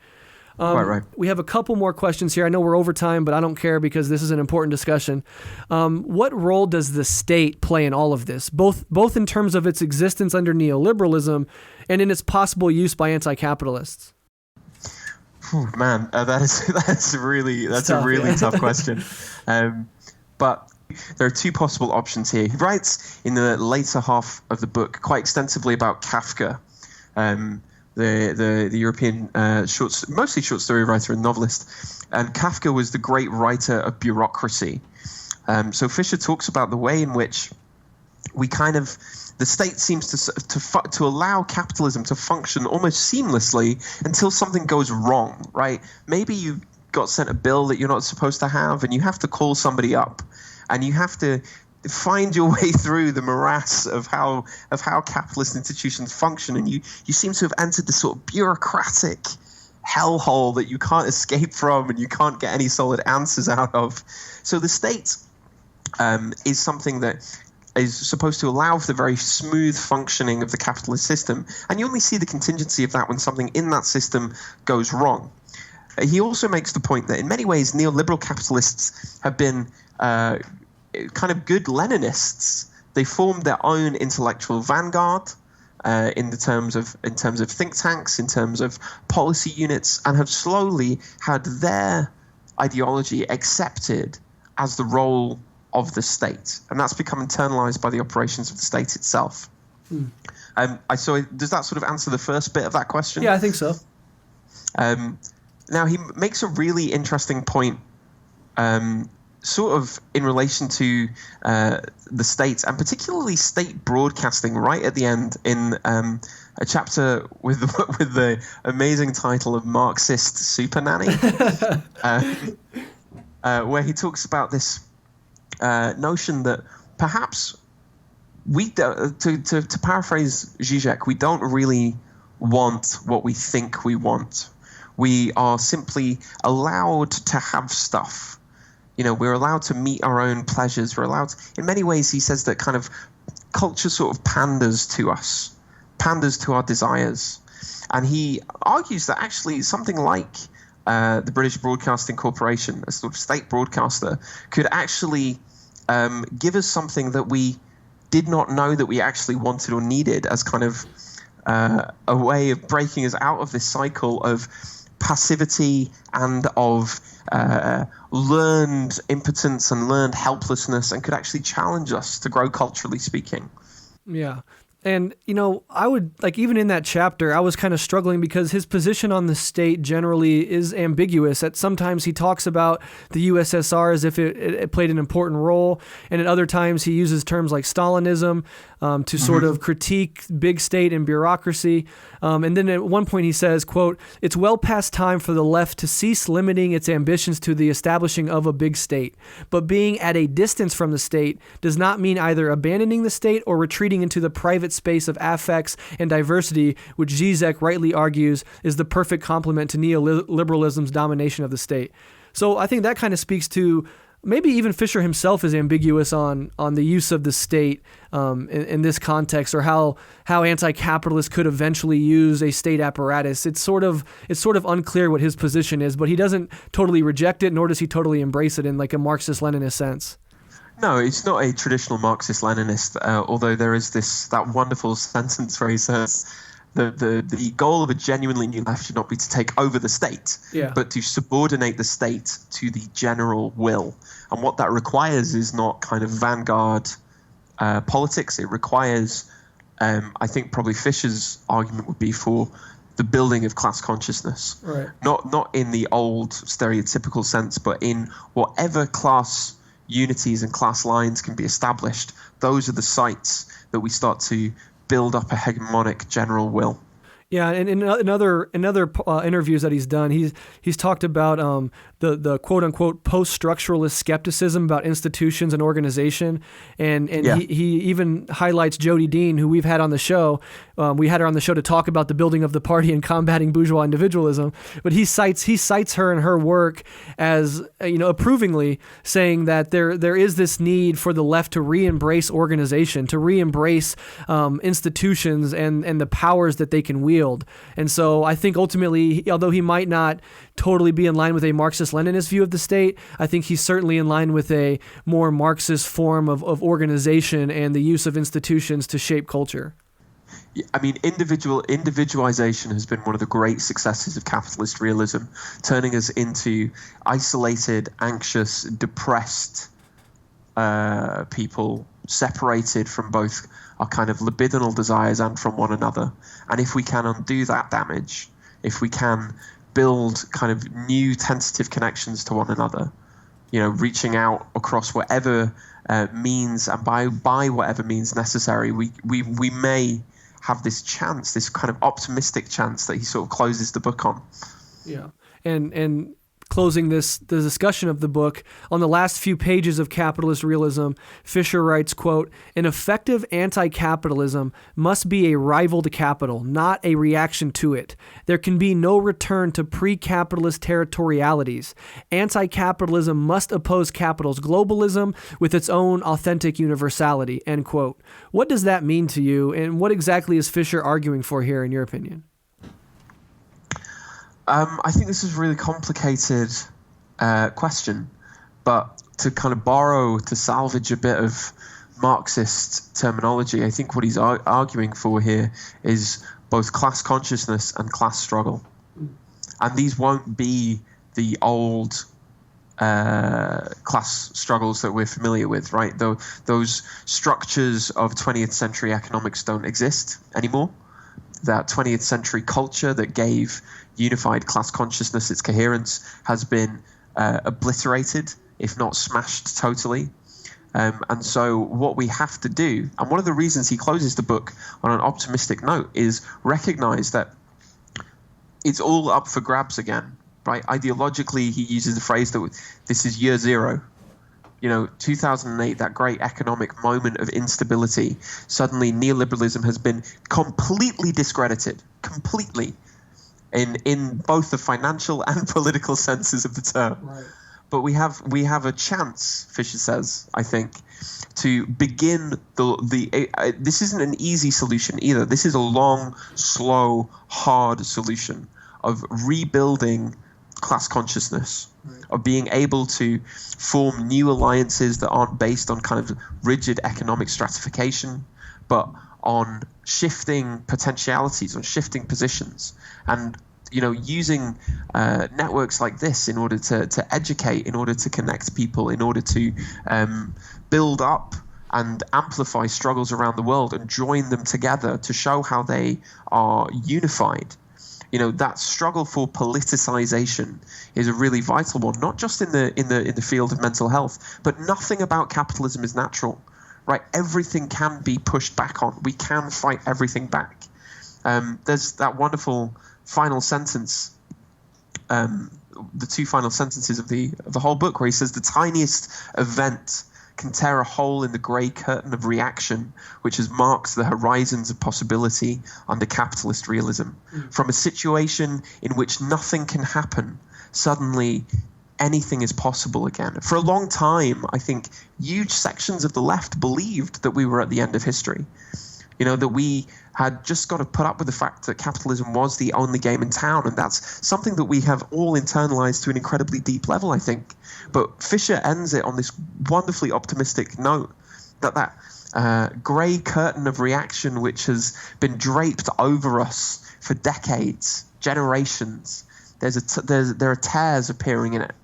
Quite right. We have a couple more questions here. I know we're over time, but I don't care because this is an important discussion. What role does the state play in all of this, both in terms of its existence under neoliberalism and in its possible use by anti-capitalists? Man, that's a really tough question. But there are two possible options here. He writes in the later half of the book quite extensively about Kafka. The European mostly short story writer and novelist, and Kafka was the great writer of bureaucracy. So Fisher talks about the way in which the state seems to allow capitalism to function almost seamlessly until something goes wrong. Right? Maybe you got sent a bill that you're not supposed to have, and you have to call somebody up, and you have to find your way through the morass of how capitalist institutions function, and you seem to have entered this sort of bureaucratic hellhole that you can't escape from and you can't get any solid answers out of. So the state is something that is supposed to allow for the very smooth functioning of the capitalist system, and you only see the contingency of that when something in that system goes wrong. He also makes the point that in many ways neoliberal capitalists have been kind of good Leninists. They formed their own intellectual vanguard in terms of think tanks, in terms of policy units, and have slowly had their ideology accepted as the role of the state, and that's become internalized by the operations of the state itself. Does that sort of answer the first bit of that question? Yeah, I think so. Now he makes a really interesting point, sort of in relation to the state, and particularly state broadcasting, right at the end in a chapter with the amazing title of Marxist Super Nanny, where he talks about this notion that perhaps to paraphrase Zizek, we don't really want what we think we want. We are simply allowed to have stuff. We're allowed to meet our own pleasures. We're allowed, in many ways, he says that kind of culture sort of panders to us, panders to our desires. And he argues that actually something like the British Broadcasting Corporation, a sort of state broadcaster, could actually give us something that we did not know that we actually wanted or needed, as kind of a way of breaking us out of this cycle of passivity and of learned impotence and learned helplessness, and could actually challenge us to grow culturally speaking. Yeah. And, I would, even in that chapter, I was kind of struggling because his position on the state generally is ambiguous. At sometimes he talks about the USSR as if it played an important role, and at other times he uses terms like Stalinism to sort of critique big state and bureaucracy. And then at one point he says, quote, "It's well past time for the left to cease limiting its ambitions to the establishing of a big state. But being at a distance from the state does not mean either abandoning the state or retreating into the private space of affects and diversity, which Zizek rightly argues is the perfect complement to neoliberalism's domination of the state." So I think that kind of speaks to maybe even Fisher himself is ambiguous on the use of the state in this context, or how anti-capitalists could eventually use a state apparatus. It's sort of unclear what his position is, but he doesn't totally reject it, nor does he totally embrace it in like a Marxist-Leninist sense. No, it's not a traditional Marxist-Leninist, although there is that wonderful sentence where he says the goal of a genuinely new left should not be to take over the state, but to subordinate the state to the general will. And what that requires is not kind of vanguard politics. It requires, I think probably Fisher's argument would be for the building of class consciousness. Right. Not in the old stereotypical sense, but in whatever class unities and class lines can be established. Those are the sites that we start to build up a hegemonic general will. Yeah, and in other interviews that he's done, he's talked about the quote unquote post-structuralist skepticism about institutions and organization, and he even highlights Jodi Dean, who we've had on the show. We had her on the show to talk about the building of the party and combating bourgeois individualism. But he cites her and her work as approvingly, saying that there is this need for the left to re-embrace organization, to re-embrace institutions and the powers that they can wield. And so I think ultimately, although he might not totally be in line with a Marxist-Leninist view of the state, I think he's certainly in line with a more Marxist form of organization and the use of institutions to shape culture. I mean, individualization has been one of the great successes of capitalist realism, turning us into isolated, anxious, depressed people, separated from both our kind of libidinal desires and from one another. And if we can undo that damage, if we can build kind of new tentative connections to one another, reaching out across whatever means and by whatever means necessary, we may have this chance, this kind of optimistic chance that he sort of closes the book on. Yeah, and closing the discussion of the book, on the last few pages of Capitalist Realism, Fisher writes, quote, "An effective anti-capitalism must be a rival to capital, not a reaction to it. There can be no return to pre-capitalist territorialities. Anti-capitalism must oppose capital's globalism with its own authentic universality," end quote. What does that mean to you, and what exactly is Fisher arguing for here, in your opinion? I think this is a really complicated question, but to salvage a bit of Marxist terminology, I think what he's arguing for here is both class consciousness and class struggle. And these won't be the old class struggles that we're familiar with, right? Those structures of 20th century economics don't exist anymore. That 20th century culture that gave unified class consciousness its coherence has been obliterated, if not smashed totally. And so what we have to do, and one of the reasons he closes the book on an optimistic note, is recognize that it's all up for grabs again, right? Ideologically, he uses the phrase that this is year zero. 2008, that great economic moment of instability, suddenly neoliberalism has been completely discredited, completely, in both the financial and political senses of the term. Right. But we have a chance, Fisher says, I think, to begin this isn't an easy solution either. This is a long, slow, hard solution of rebuilding class consciousness, right, of being able to form new alliances that aren't based on kind of rigid economic stratification, but on shifting potentialities, on shifting positions, and using networks like this in order to educate, in order to connect people, in order to build up and amplify struggles around the world and join them together to show how they are unified. That struggle for politicization is a really vital one, not just in the field of mental health, but nothing about capitalism is natural, right? Everything can be pushed back on. We can fight everything back. There's that wonderful final sentence, the two final sentences of the whole book, where he says the tiniest event can tear a hole in the grey curtain of reaction which has marked the horizons of possibility under capitalist realism. From a situation in which nothing can happen, suddenly anything is possible again. For a long time, I think huge sections of the left believed that we were at the end of history. That we had just got to put up with the fact that capitalism was the only game in town, and that's something that we have all internalized to an incredibly deep level, I think. But Fisher ends it on this wonderfully optimistic note that grey curtain of reaction which has been draped over us for decades, generations, there are tears appearing in it,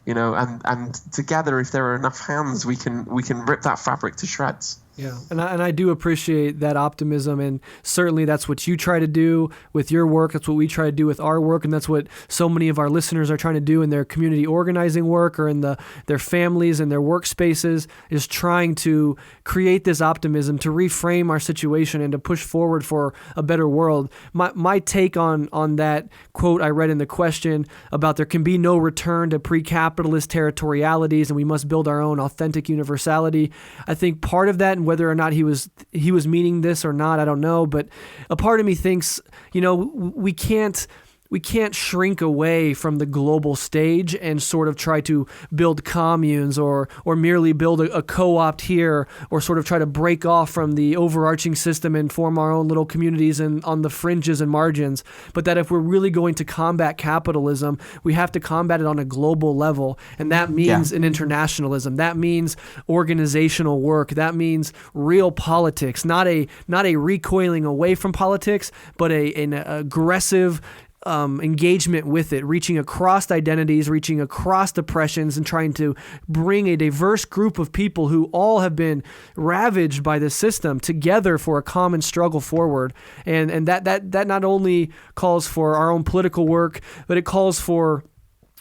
and together, if there are enough hands, we can rip that fabric to shreds. Yeah, and I do appreciate that optimism, and certainly that's what you try to do with your work. That's what we try to do with our work, and that's what so many of our listeners are trying to do in their community organizing work or in their families and their workspaces, is trying to create this optimism, to reframe our situation and to push forward for a better world. My take on that quote I read in the question about there can be no return to pre-capitalist territorialities and we must build our own authentic universality. I think part of that, and whether or not he was meaning this or not, I don't know, but a part of me thinks, we can't shrink away from the global stage and sort of try to build communes or merely build a co-opt here, or sort of try to break off from the overarching system and form our own little communities and on the fringes and margins. But that if we're really going to combat capitalism, we have to combat it on a global level. And that means an internationalism. That means organizational work. That means real politics, not a recoiling away from politics, but an aggressive engagement with it, reaching across identities, reaching across oppressions, and trying to bring a diverse group of people who all have been ravaged by the system together for a common struggle forward. And that not only calls for our own political work, but it calls for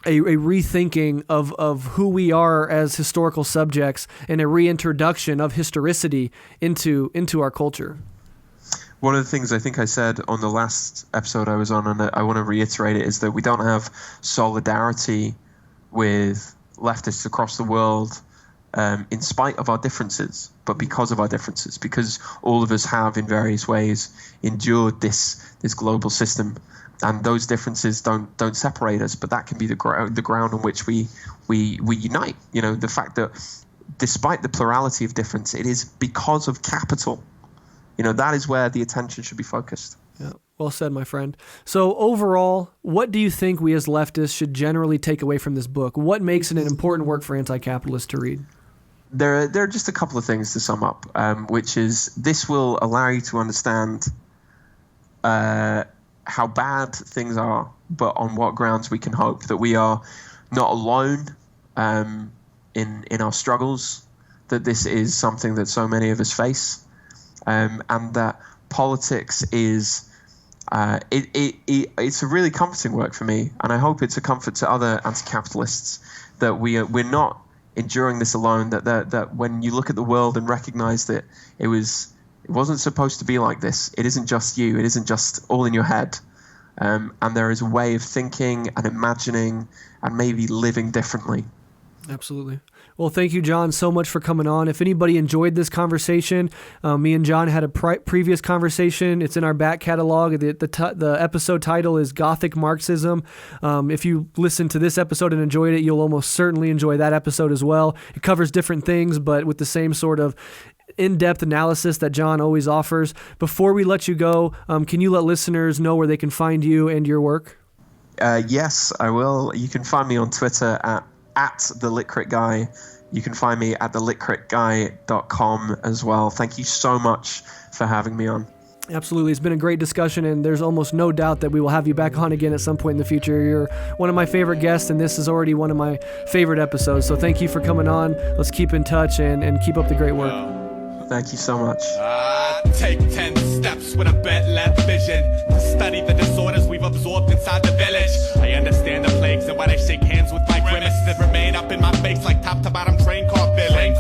a rethinking of who we are as historical subjects and a reintroduction of historicity into our culture. One of the things I think I said on the last episode I was on, and I want to reiterate it, is that we don't have solidarity with leftists across the world in spite of our differences, but because of our differences, because all of us have in various ways endured this global system, and those differences don't separate us, but that can be the ground on which we unite. The fact that despite the plurality of difference, it is because of capital. That is where the attention should be focused. Yeah, well said, my friend. So overall, what do you think we as leftists should generally take away from this book? What makes it an important work for anti-capitalists to read? There are just a couple of things to sum up, which is this will allow you to understand how bad things are, but on what grounds we can hope that we are not alone in our struggles, that this is something that so many of us face. And that politics is it's a really comforting work for me, and I hope it's a comfort to other anti-capitalists that we're not enduring this alone. That when you look at the world and recognize that it wasn't supposed to be like this. It isn't just you. It isn't just all in your head. And there is a way of thinking and imagining and maybe living differently. Absolutely. Well, thank you, John, so much for coming on. If anybody enjoyed this conversation, me and John had a previous conversation. It's in our back catalog. The episode title is Gothic Marxism. If you listen to this episode and enjoyed it, you'll almost certainly enjoy that episode as well. It covers different things, but with the same sort of in-depth analysis that John always offers. Before we let you go, can you let listeners know where they can find you and your work? Yes, I will. You can find me on Twitter at the Litcrit Guy. You can find me at thelitcritguy.com as well. Thank you so much for having me on. Absolutely. It's been a great discussion, and there's almost no doubt that we will have you back on again at some point in the future. You're one of my favorite guests, and this is already one of my favorite episodes. So thank you for coming on. Let's keep in touch and keep up the great work. Thank you so much. Take 10 steps with a bent-left vision to study the disorders we've absorbed inside the village. I understand the plagues and why they shake hands with my grimace that remain up in my face like top-to-bottom train car villains.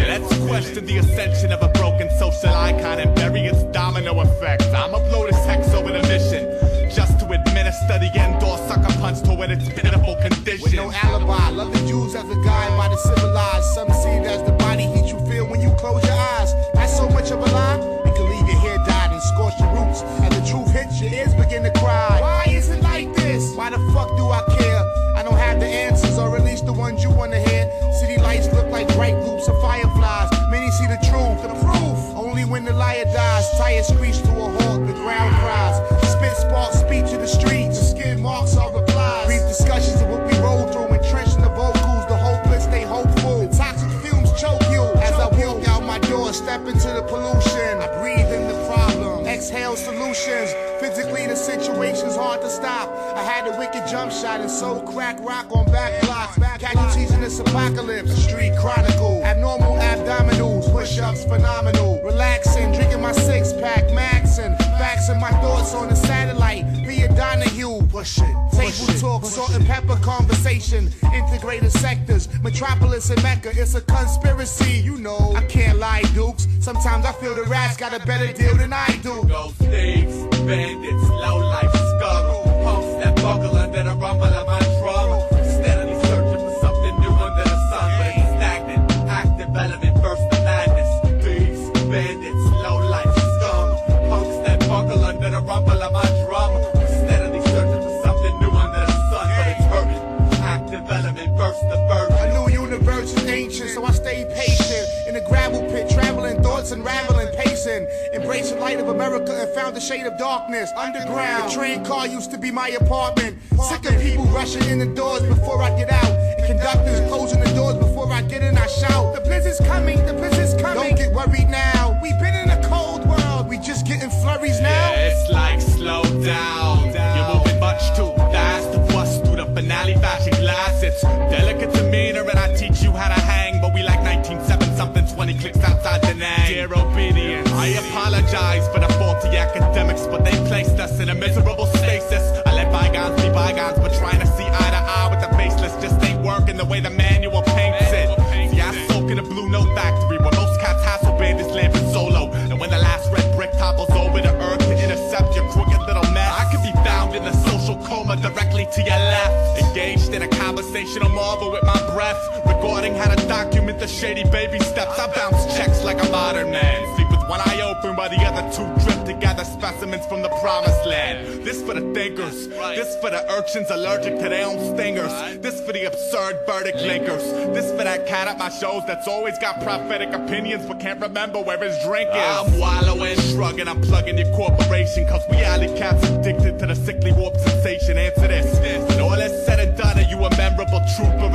Let's question the ascension of a broken social icon and bury its domino effect. I'm upload this hexo with a mission just to administer the end-door sucker punch toward its pitiful condition. With no alibi, love the Jews as a guide by the civilized. Some see it as the body heat you feel when you close your eyes. That's so much of a lie, it can leave your hair dyed and scorch your roots. And the truth hits, your ears begin to cry. Why is it like this? Why the fuck do I care? I don't have the answers, or at least the ones you wanna hear. City lights look like bright loops of fireflies. Many see the truth, the proof. Only when the liar dies, tires screech to a halt, the ground cries. Spit sparks speech in the streets, the skin marks our replies. Brief discussions of what we roll through, entrenched in the vocals, the hopeless stay hopeful. The toxic fumes choke you as I walk out my door, step into the pollution. I breathe in the problem, exhale solutions. Physically the situation's hard to stop. I had a wicked jump shot and so crack rock on back blocks. Casualties in this apocalypse, a street chronicle. Abnormal abdominal moves, push-ups phenomenal. Relaxing, drinking my six-pack, maxing. Faxing my thoughts on the satellite via Donahue. Push it. Table talk, salt and pepper conversation. Integrated sectors, metropolis and Mecca. It's a conspiracy, you know. I can't lie, Dukes. Sometimes I feel the rats got a better deal than I do. Ghost thieves, bandits, low-life scum. Punks that buckle under the rumble of my drum. Steadily searching for something new under the sun, but it's stagnant. Active element, burst of madness. Thieves, bandits, low-life scum. Punks that buckle under the rumble of my drum. Steadily searching for something new under the sun, but it's hurting. Active element, burst of burden. A new universe is ancient, so I stay patient. In the gravel pit, traveling thoughts, unraveling, pacing. Embrace the light of America and found the shade of darkness. Underground, the train car used to be my apartment. Sick of people rushing in the doors before I get out. And conductors closing the doors before I get in, I shout. The blizzard's coming, the blizzard's coming. Don't get worried now, we've been in a cold world. We just getting flurries now. Yeah, it's like slow down. You're moving much too fast to bust through the finale fashion glass. It's delicate demeanor and I teach you how to hang. But we like 19.7 something 20 clicks outside the name. Dear obedience, I apologize for the faulty academics, but they placed us in a miserable stasis. I let bygones be bygones, but trying to see eye to eye with the faceless just ain't working the way the manual paints it. See, I soak in a blue note factory where most cats hassle bandits lamping solo. And when the last red brick topples over the earth to intercept your crooked little mess, I could be found in a social coma directly to your left, engaged in a conversational marvel with my breath, recording how to document the shady baby steps. I bounce checks like a modern man, sleep with one eye open while the other two drip together specimens from the promised land. This for the thinkers, this for the urchins allergic to their own stingers, this for the absurd verdict linkers, this for that cat at my shows that's always got prophetic opinions but can't remember where his drink is. I'm wallowing, shrugging, I'm plugging your corporation, cause we alley cats addicted to the sickly warp sensation. Answer this, when all is said and done, are you a memorable trooper